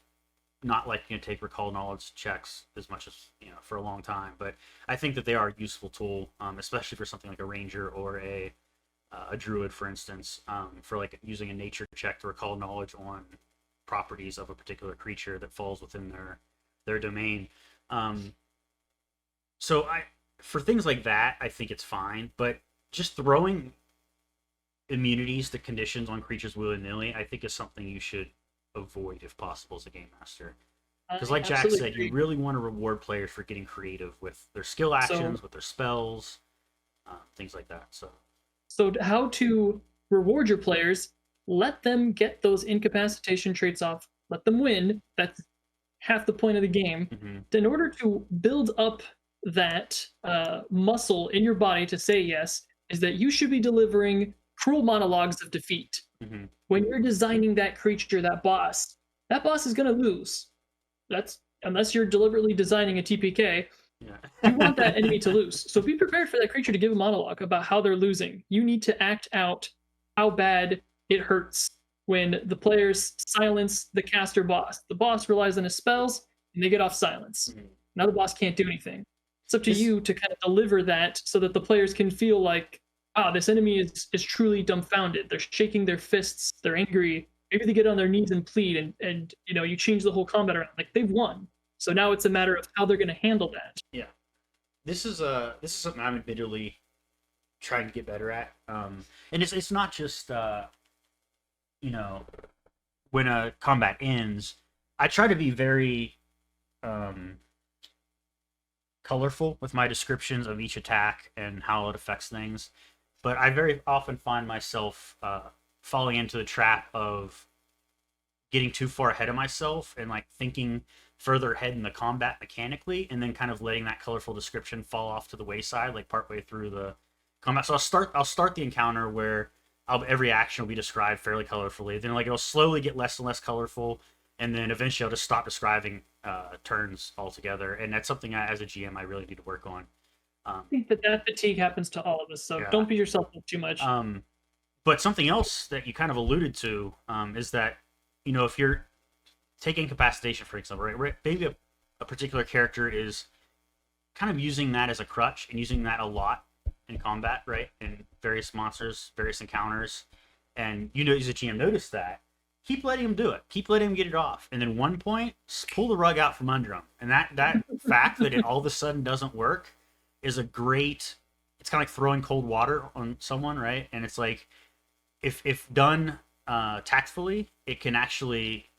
not liking to take recall knowledge checks as much as for a long time, but I think that they are a useful tool, especially for something like a ranger or a druid, for instance, for like using a nature check to recall knowledge on properties of a particular creature that falls within their domain. Um, so I for things like that, I think it's fine, but just throwing immunities to conditions on creatures willy nilly, I think is something you should avoid if possible as a game master. Because, I like Jack absolutely said, you agree. really want to reward players for getting creative with their skill So actions, with their spells, things like that. So, how to reward your players? Let them get those incapacitation traits off. Let them win. That's half the point of the game. mm-hmm, In order to build up that muscle in your body to say yes, is that you should be delivering cruel monologues of defeat. mm-hmm, When you're designing that creature, that boss is going to lose. That's unless you're deliberately designing a TPK. You want yeah, that enemy to lose. So be prepared for that creature to give a monologue about how they're losing. You need to act out how bad it hurts when the players silence the caster boss. The boss relies on his spells and they get off silence. mm-hmm. Now the boss can't do anything. It's up to This you to kind of deliver that so that the players can feel like, this enemy is truly dumbfounded. They're shaking their fists, they're angry. Maybe they get on their knees and plead, and you change the whole combat around. Like they've won. So now it's a matter of how they're going to handle that. yeah, this is something I'm admittedly trying to get better at. And it's not just you know when a combat ends, I try to be very um, colorful with my descriptions of each attack and how it affects things. But I very often find myself falling into the trap of getting too far ahead of myself and like thinking further ahead in the combat mechanically, and then kind of letting that colorful description fall off to the wayside, like partway through the combat. So I'll start the encounter where every action will be described fairly colorfully. Then like it'll slowly get less and less colorful, and then eventually I'll just stop describing turns altogether. And that's something as a GM I really need to work on. Um, Think that fatigue happens to all of us, so yeah. don't beat yourself up too much. But something else that you kind of alluded to is that if you're taking incapacitation, for example, right? Maybe a particular character is kind of using that as a crutch and using that a lot in combat, right? And various monsters, various encounters, and you know, as a GM, notice that. Keep letting him do it. Keep letting him get it off, and then one point, pull the rug out from under him. And that fact that it all of a sudden doesn't work is a great. It's kind of like throwing cold water on someone, right? And it's like if done tactfully, it can actually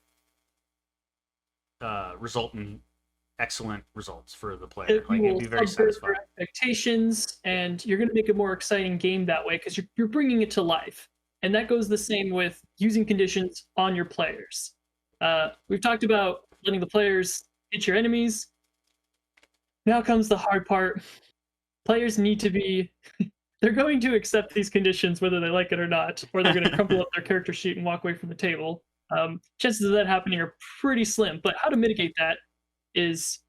result in excellent results for the player. It Like it'd will be very subvert satisfying. your expectations, and you're going to make a more exciting game that way because you're bringing it to life. And that goes the same with using conditions on your players. We've talked about letting the players hit your enemies. Now comes the hard part. Players need to be they're going to accept these conditions whether they like it or not, or they're going to crumple up their character sheet and walk away from the table. Chances of that happening are pretty slim, but how to mitigate that is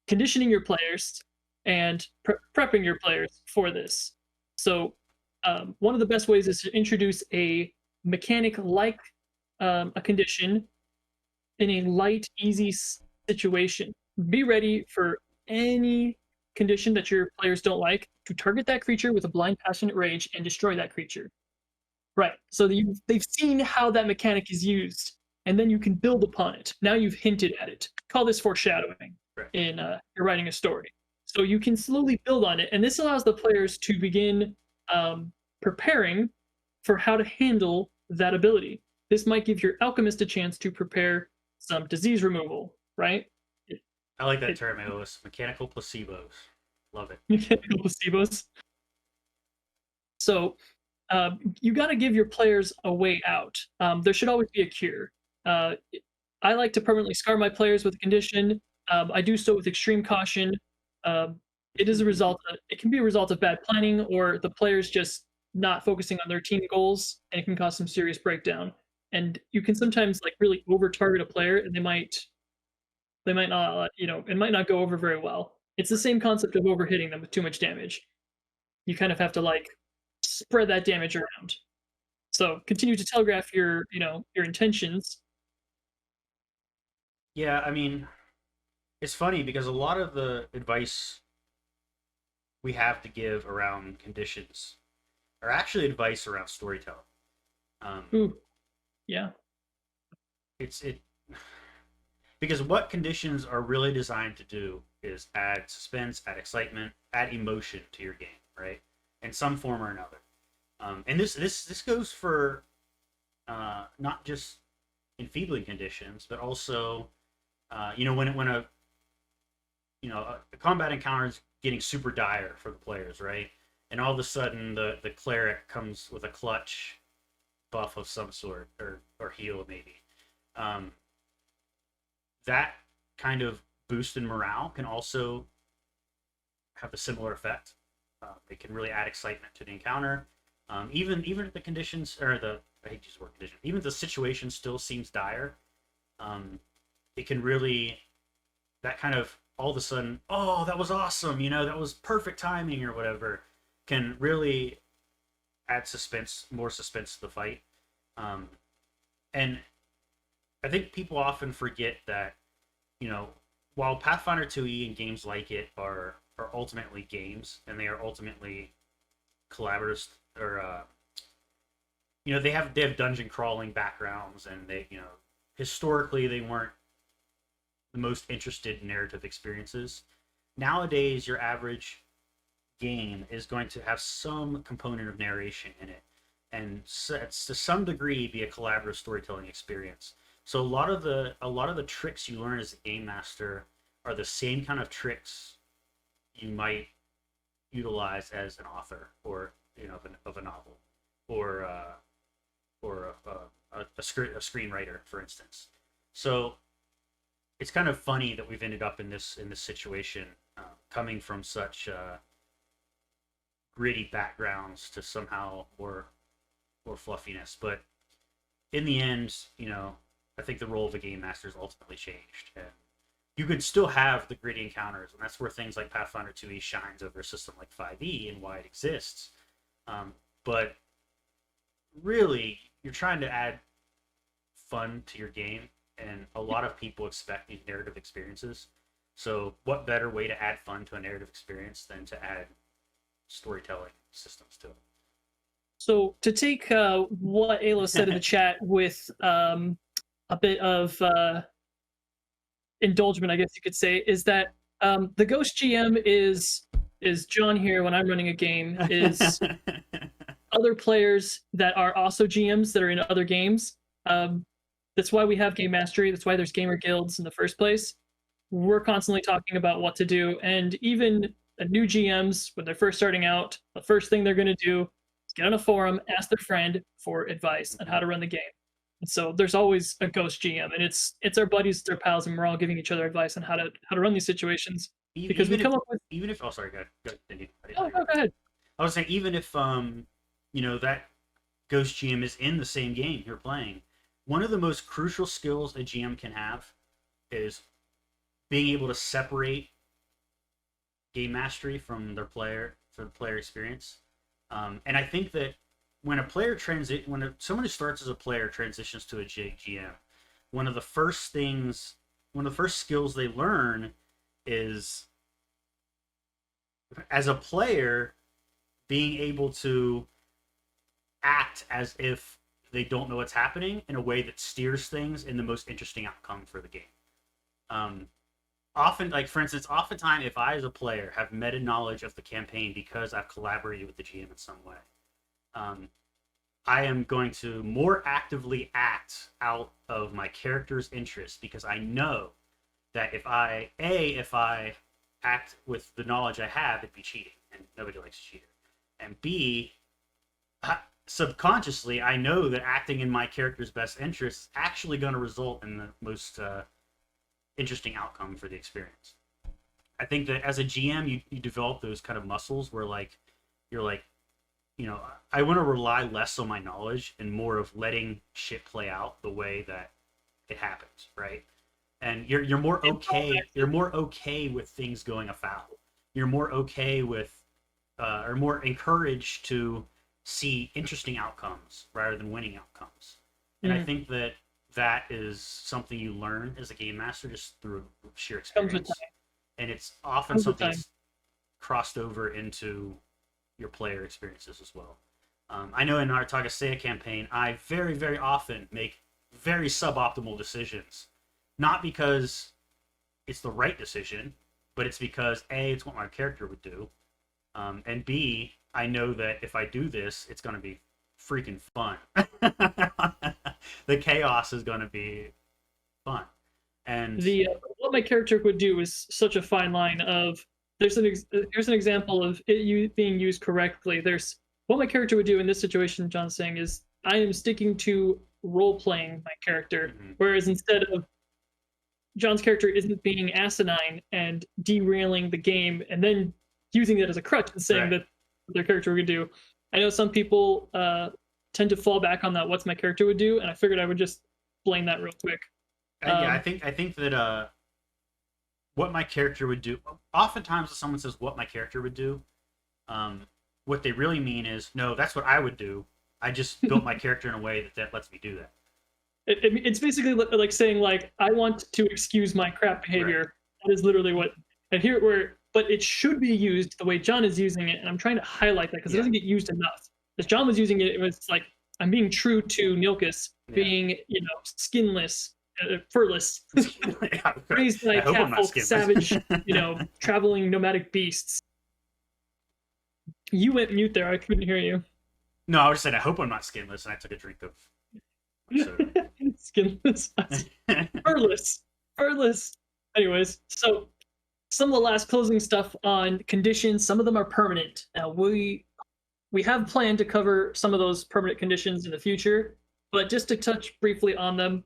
conditioning your players and prepping your players for this. So one of the best ways is to introduce a mechanic like a condition in a light, easy situation. Be ready for any condition that your players don't like to target that creature with a blind passionate rage and destroy that creature. Right. So they've seen how that mechanic is used, and then you can build upon it. Now you've hinted at it. Call this foreshadowing in you're writing a story. So you can slowly build on it, and this allows the players to begin preparing for how to handle that ability. This might give your alchemist a chance to prepare some disease removal, right? I like that term, Eos. Mechanical placebos. Love it. Mechanical placebos. So you got to give your players a way out. There should always be a cure. I like to permanently scar my players with a condition. I do so with extreme caution. It is a result. It can be a result of bad planning or the players just not focusing on their team goals, and it can cause some serious breakdown. And you can sometimes like really over target a player, and they might not, it might not go over very well. It's the same concept of overhitting them with too much damage. You kind of have to like spread that damage around. So continue to telegraph your intentions. Yeah, I mean, it's funny because a lot of the advice we have to give around conditions are actually advice around storytelling. Um, Ooh, yeah. it because what conditions are really designed to do is add suspense, add excitement, add emotion to your game, right? In some form or another. And this goes for not just enfeebling conditions, but also when a combat encounter is getting super dire for the players, right? And all of a sudden the cleric comes with a clutch buff of some sort or heal maybe. Um, that kind of boost in morale can also have a similar effect. It can really add excitement to the encounter. Even if the conditions or the I hate to use the word condition, even if the situation still seems dire, it can really that kind of all of a sudden, oh, that was awesome, that was perfect timing or whatever, can really add suspense, more suspense to the fight. And I think people often forget that, while Pathfinder 2e and games like it are ultimately games and they are ultimately collaborative or they have dungeon crawling backgrounds and they historically they weren't the most interested narrative experiences. Nowadays, your average game is going to have some component of narration in it, and it's to some degree be a collaborative storytelling experience. So a lot of the tricks you learn as a game master are the same kind of tricks you might utilize as an author or of a novel or a screenwriter, for instance. So it's kind of funny that we've ended up in this situation, coming from such gritty backgrounds to somehow more fluffiness. But in the end, I think the role of a game master has ultimately changed, and you could still have the gritty encounters, and that's where things like Pathfinder 2e shines over a system like 5e and why it exists. But really, you're trying to add fun to your game, and a lot of people expect these narrative experiences. So, what better way to add fun to a narrative experience than to add storytelling systems to it? So to take what Ayla said in the chat with a bit of indulgement, I guess you could say, is that the Ghost GM is John here when I'm running a game, is other players that are also GMs that are in other games. That's why we have Gamemastery. That's why there's gamer guilds in the first place. We're constantly talking about what to do, and even new GMs when they're first starting out, the first thing they're going to do is get on a forum, ask their friend for advice on how to run the game. And so there's always a ghost GM, and it's our buddies, it's our pals, and we're all giving each other advice on how to run these situations. Because even we come if up with even if oh sorry, go ahead. oh, go ahead. I was saying even if that Ghost GM is in the same game you're playing, one of the most crucial skills a GM can have is being able to separate game mastery from their player for the player experience. And I think that when someone who starts as a player transitions to a GM, one of the first skills they learn is, as a player, being able to act as if they don't know what's happening in a way that steers things in the most interesting outcome for the game. Often, like for instance, oftentimes if I as a player have meta knowledge of the campaign because I've collaborated with the GM in some way, I am going to more actively act out of my character's interest because I know that if I act with the knowledge I have, it'd be cheating, and nobody likes a cheater. And B, subconsciously, I know that acting in my character's best interest is actually going to result in the most interesting outcome for the experience. I think that as a GM, you develop those kind of muscles where you're like, I want to rely less on my knowledge and more of letting shit play out the way that it happens, right? And you're more okay with things going afoul. You're more okay with or more encouraged to see interesting outcomes rather than winning outcomes. And I think that is something you learn as a game master just through sheer experience. And it's often something that's crossed over into your player experiences as well. I know in our Tagasea campaign, I very, very often make very suboptimal decisions. Not because it's the right decision, but it's because A, it's what my character would do. And B, I know that if I do this, it's going to be freaking fun. The chaos is going to be fun. And what my character would do is such a fine line of here's an example of it being used correctly. There's what my character would do in this situation. John's saying is I am sticking to role playing my character, whereas instead of John's character isn't being asinine and derailing the game and then using that as a crutch and saying that their character would do. I know some people tend to fall back on that what's my character would do, and I figured I would just explain that real quick. Yeah, I think that what my character would do. Oftentimes, when someone says what my character would do, what they really mean is, no, that's what I would do. I just built my character in a way that lets me do that. It's basically like saying I want to excuse my crap behavior. Right. That is literally what. And but it should be used the way John is using it, and I'm trying to highlight that because it doesn't get used enough. As John was using it, it was like I'm being true to Nilkus, being skinless. Furless, raised by catfolk, savage, traveling nomadic beasts. You went mute there. I couldn't hear you. No, I was just saying I hope I'm not skinless, and I took a drink of soda. Skinless, furless. Anyways, so some of the last closing stuff on conditions. Some of them are permanent. Now we have planned to cover some of those permanent conditions in the future, but just to touch briefly on them.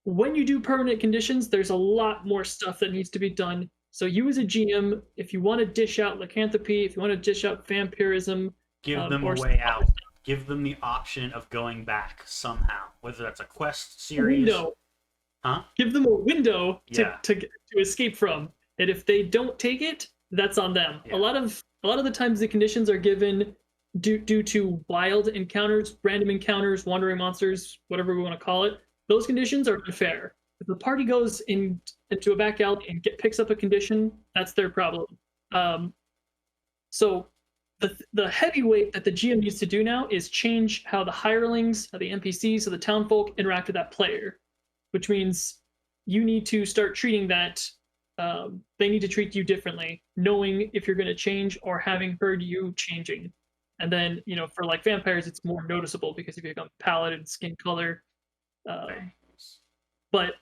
When you do permanent conditions, there's a lot more stuff that needs to be done. So you as a GM, if you want to dish out lycanthropy, if you want to dish out vampirism, give them a way out. Give them the option of going back somehow, whether that's a quest series. Window. Huh? Give them a window to escape from. And if they don't take it, that's on them. Yeah. A lot of the times the conditions are given due to wild encounters, random encounters, wandering monsters, whatever we want to call it. Those conditions are unfair. If the party goes into a back alley and picks up a condition, that's their problem. So the heavyweight that the GM needs to do now is change how the hirelings, how the NPCs, so the townfolk interact with that player, which means you need to start treating that. They need to treat you differently, knowing if you're going to change or having heard you changing. And then, for like vampires, it's more noticeable because if you become pallid and skin color. But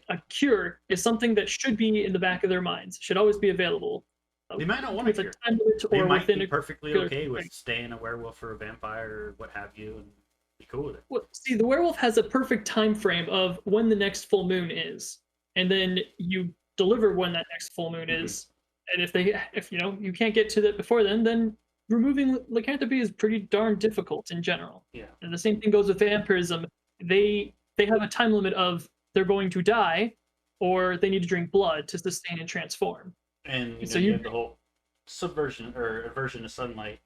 a cure is something that should be in the back of their minds, should always be available. They might not want to cure. They might be perfectly okay with staying a werewolf or a vampire or what have you, and be cool with it. Well, see, the werewolf has a perfect time frame of when the next full moon is, and then you deliver when that next full moon is. And if you can't get to that before then removing lycanthropy is pretty darn difficult in general. Yeah. And the same thing goes with vampirism. They have a time limit of they're going to die, or they need to drink blood to sustain and transform. And so you have the whole subversion or aversion to sunlight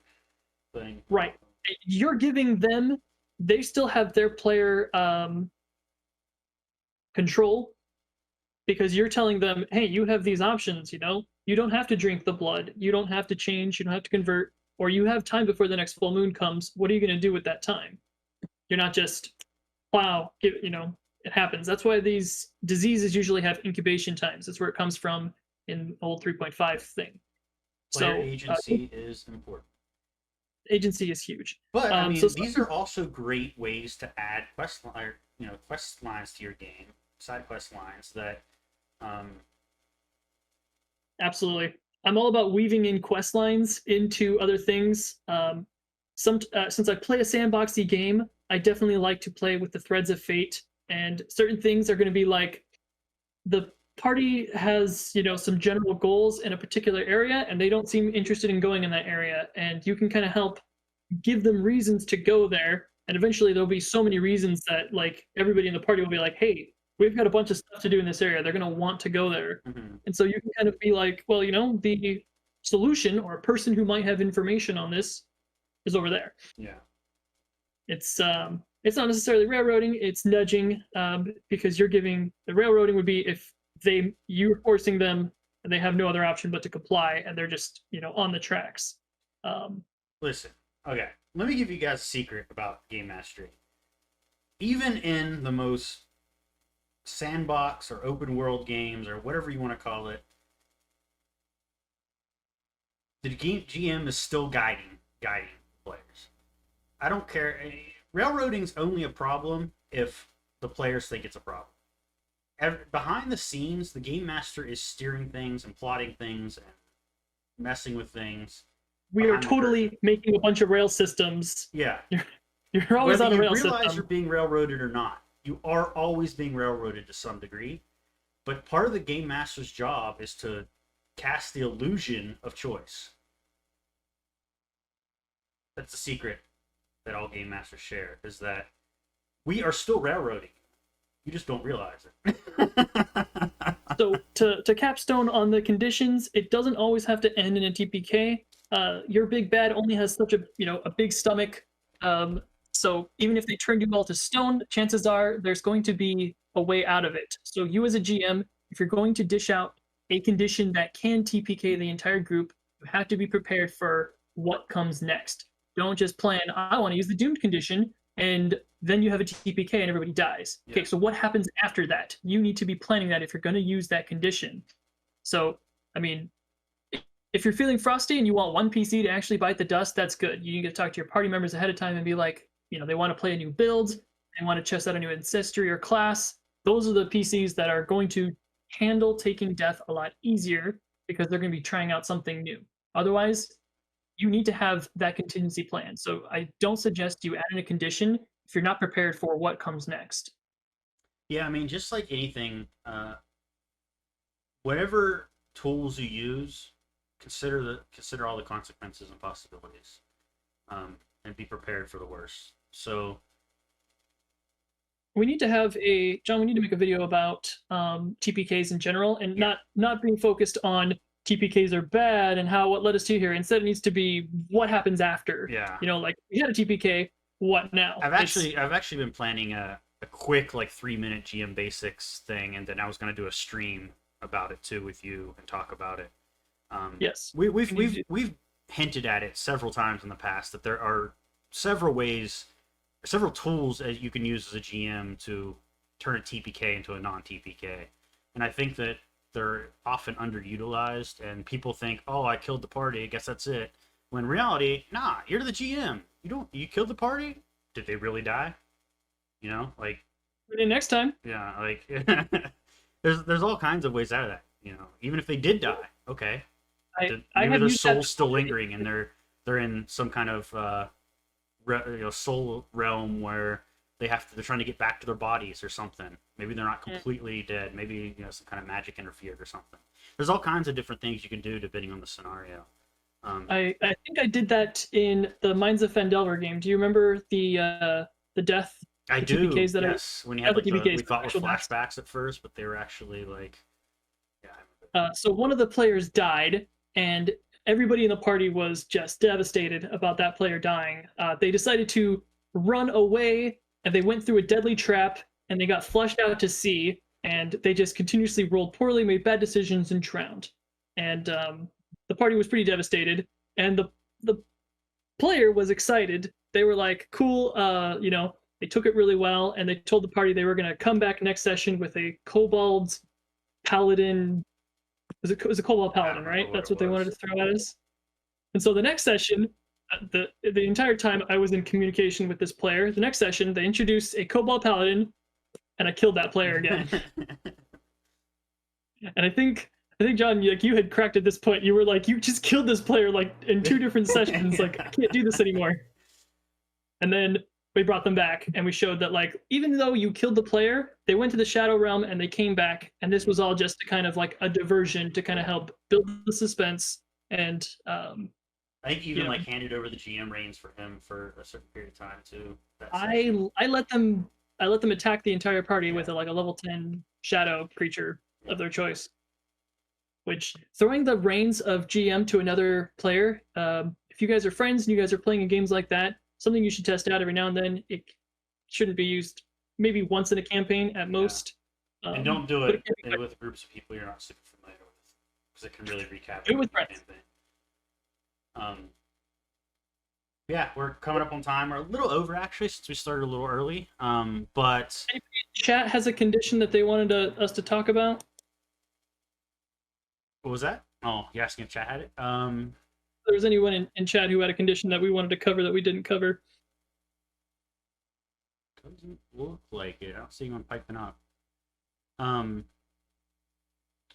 thing. Right. You're giving them, they still have their player control, because you're telling them, hey, you have these options, you don't have to drink the blood, you don't have to change, you don't have to convert, or you have time before the next full moon comes. What are you going to do with that time? You're not just, wow, it happens. That's why these diseases usually have incubation times. That's where it comes from in old 3.5 thing. Player agency is important. Agency is huge. But these are also great ways to add quest lines to your game, side quest lines that. Absolutely, I'm all about weaving in quest lines into other things. Since I play a sandboxy game, I definitely like to play with the threads of fate, and certain things are going to be like the party has some general goals in a particular area, and they don't seem interested in going in that area, and you can kind of help give them reasons to go there, and eventually there'll be so many reasons that like everybody in the party will be like, hey, we've got a bunch of stuff to do in this area, they're going to want to go there. And so you can kind of be like, well, the solution or a person who might have information on this is over there. Yeah, it's not necessarily railroading, it's nudging, because you're giving the railroading would be if you're forcing them and they have no other option but to comply, and they're just on the tracks. Listen, okay, let me give you guys a secret about Gamemastery. Even in the most sandbox or open world games or whatever you want to call it, the GM is still guiding players. I don't care. Railroading's only a problem if the players think it's a problem. Behind the scenes, the game master is steering things and plotting things and messing with things. We are totally making a bunch of rail systems. Yeah. You're always on a rail system. Whether you realize you're being railroaded or not, you are always being railroaded to some degree. But part of the game master's job is to cast the illusion of choice. That's the secret that all game masters share, is that we are still railroading. You just don't realize it. So to capstone on the conditions, it doesn't always have to end in a TPK. Your big bad only has such a big stomach. So even if they turn you all to stone, chances are there's going to be a way out of it. So you as a GM, if you're going to dish out a condition that can TPK the entire group, you have to be prepared for what comes next. Don't just plan, I want to use the doomed condition, and then you have a TPK and everybody dies. Yeah. Okay, so what happens after that? You need to be planning that if you're going to use that condition. So, if you're feeling frosty and you want one PC to actually bite the dust, that's good. You need to talk to your party members ahead of time and be like, they want to play a new build, they want to test out a new ancestry or class. Those are the PCs that are going to handle taking death a lot easier because they're going to be trying out something new. Otherwise, you need to have that contingency plan. So I don't suggest you add in a condition if you're not prepared for what comes next. Yeah, just like anything, whatever tools you use, consider all the consequences and possibilities, and be prepared for the worst. So we need to have John, we need to make a video about TPKs in general, and not being focused on TPKs are bad and what led us to here. Instead, it needs to be what happens after. Yeah. Like we had a TPK, what now? I've actually been planning a quick like 3 minute GM basics thing, and then I was gonna do a stream about it too with you and talk about it. Yes. We, we've We need we've to- we've hinted at it several times in the past that there are several ways, several tools that you can use as a GM to turn a TPK into a non-TPK, and I think that they're often underutilized. And people think, "Oh, I killed the party. I guess that's it." When in reality, nah, you're the GM. You killed the party. Did they really die? Like Tune in next time. yeah, like there's all kinds of ways out of that. Even if they did die, okay, I maybe have their used that soul's still already. lingering, and they're in some kind of soul realm where they're trying to get back to their bodies or something. Maybe they're not Mm. completely dead. Maybe some kind of magic interfered or something. There's all kinds of different things you can do depending on the scenario. I think I did that in the Mines of Fandelver game. Do you remember the death, I the do, TPKs that I yes. When you had not the like we TPKs, but thought were actual deaths? flashbacks at first, but they were actually like, yeah, I remember. So one of the players died, and everybody in the party was just devastated about that player dying. They decided to run away, and they went through a deadly trap, and they got flushed out to sea, and they just continuously rolled poorly, made bad decisions, and drowned. And the party was pretty devastated, and the player was excited. They were like, "Cool, they took it really well," and they told the party they were going to come back next session with a kobold paladin. Was a Cobalt I Paladin, don't remember right? what That's it what they wanted was. to throw at us. And so the next session, the entire time I was in communication with this player. The next session, they introduced a Cobalt Paladin, and I killed that player again. And I think John, like you had cracked at this point. You were like, you just killed this player like in 2 different sessions. Like I can't do this anymore. And then we brought them back and we showed that like even though you killed the player, they went to the Shadow Realm and they came back, and this was all just to kind of like a diversion to kind of help build the suspense and I think you even know like handed over the GM reins for him for a certain period of time too. That I session. I let them attack the entire party with Yeah, like a level 10 shadow creature yeah. of their choice. Which throwing the reins of GM to another player, if you guys are friends and you guys are playing in games like that, something you should test out every now and then. It shouldn't be used maybe once in a campaign at Yeah. most. And don't do But it it can be quite with groups of people you're not super familiar with, because it can really wreak do it havoc with with your friends. campaign. Um, yeah, we're coming up on time. We're a little over actually since we started a little early. But Anybody in chat has a condition that they wanted us to talk about. what was that? Oh, you're asking if chat had it. If there was anyone in chat who had a condition that we wanted to cover that we didn't cover. Doesn't look like it. I don't see anyone piping up. Um,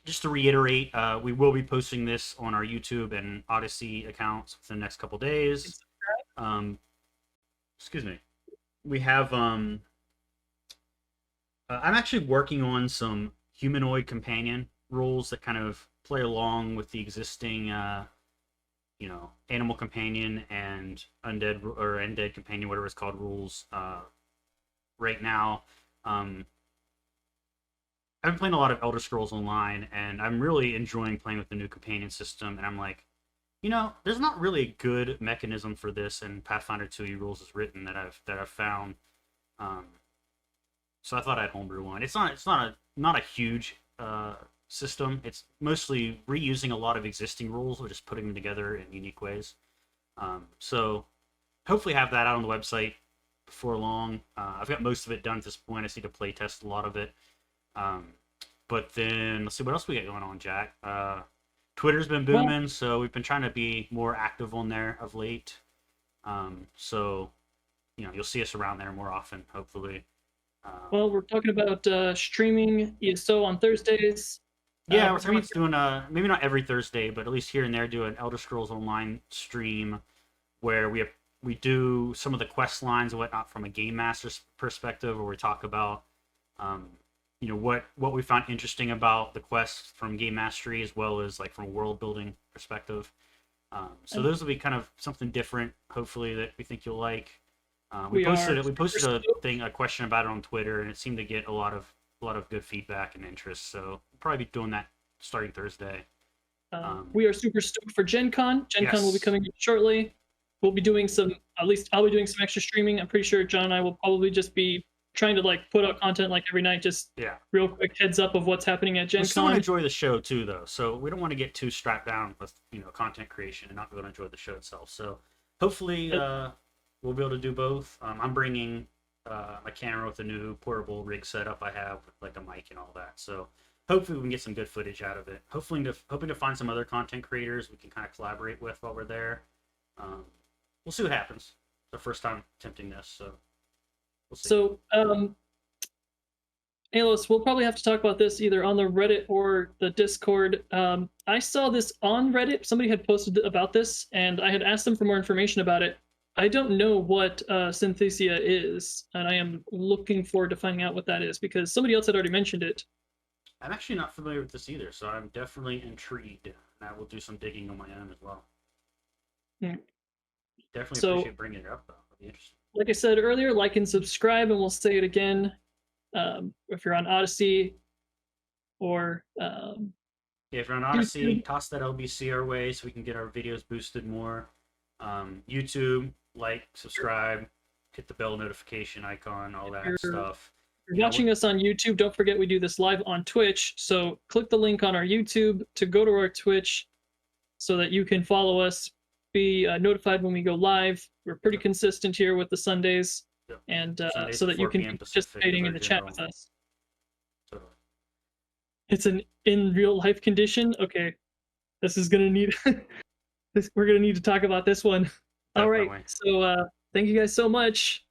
just to reiterate, we will be posting this on our YouTube and Odyssey accounts within the next couple days. Um, excuse me. We have I'm actually working on some humanoid companion rules that kind of play along with the existing animal companion and undead companion, whatever it's called, rules right now. I've been playing a lot of Elder Scrolls Online, and I'm really enjoying playing with the new companion system. And I'm like, there's not really a good mechanism for this in Pathfinder 2e rules is written that I've found. Um, so I thought I'd homebrew one. It's not a huge system. It's mostly reusing a lot of existing rules or just putting them together in unique ways. So hopefully have that out on the website before long. I've got most of it done at this point. I just need to play test a lot of it. Um, but then let's see what else we got going on, Jack. Twitter's been Well, booming, so we've been trying to be more active on there of late. So you'll see us around there more often, hopefully. well, we're talking about streaming ESO on Thursdays. Yeah, we're talking We about doing maybe not every Thursday, but at least here and there do an Elder Scrolls Online stream where we do some of the quest lines and whatnot from a game master's perspective, where we talk about what we found interesting about the quest from game mastery as well as like from a world building perspective. So those will be kind of something different, hopefully, that we think you'll like. We we posted are it. We posted a super question about it on Twitter, and it seemed to get a lot of good feedback and interest. So we'll probably be doing that starting Thursday. We are super stoked for Gen Con. Gen Con will be Yes. coming shortly. We'll be doing at least I'll be doing some extra streaming. I'm pretty sure John and I will probably just be trying to like put out content like every night. Just Yeah. real quick heads up of what's happening at Gen We still want to Con. enjoy the show too, though. So we don't want to get too strapped down with content creation and not be able to enjoy the show itself. So hopefully we'll be able to do both. I'm bringing my camera with a new portable rig setup I have with like a mic and all that. So hopefully we can get some good footage out of it. Hoping to find some other content creators we can kind of collaborate with while we're there. We'll see what happens. It's the first time attempting this, so we'll see. So, Alos, we'll probably have to talk about this either on the Reddit or the Discord. I saw this on Reddit. Somebody had posted about this, and I had asked them for more information about it. I don't know what Synthesia is, and I am looking forward to finding out what that is because somebody else had already mentioned it. I'm actually not familiar with this either, so I'm definitely intrigued, and I will do some digging on my own as well. Definitely appreciate bringing it up, though. It'll be interesting. Like I said earlier, like and subscribe, and we'll say it again. If you're on Odyssey or if you're on Odyssey, toss that LBC our way so we can get our videos boosted more. YouTube, like, subscribe, hit the bell notification icon, all that stuff. If you're watching us on YouTube, don't forget we do this live on Twitch. So click the link on our YouTube to go to our Twitch so that you can follow us, be notified when we go live. We're pretty consistent here with the Sundays, and Sundays so that you at 4 can p.m. keep Pacific participating in the chat general. with us. Totally. It's an in real life condition. Okay, this is gonna need. We're gonna need to talk about this one. Definitely. All right. So thank you guys so much.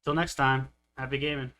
Till next time. Happy gaming.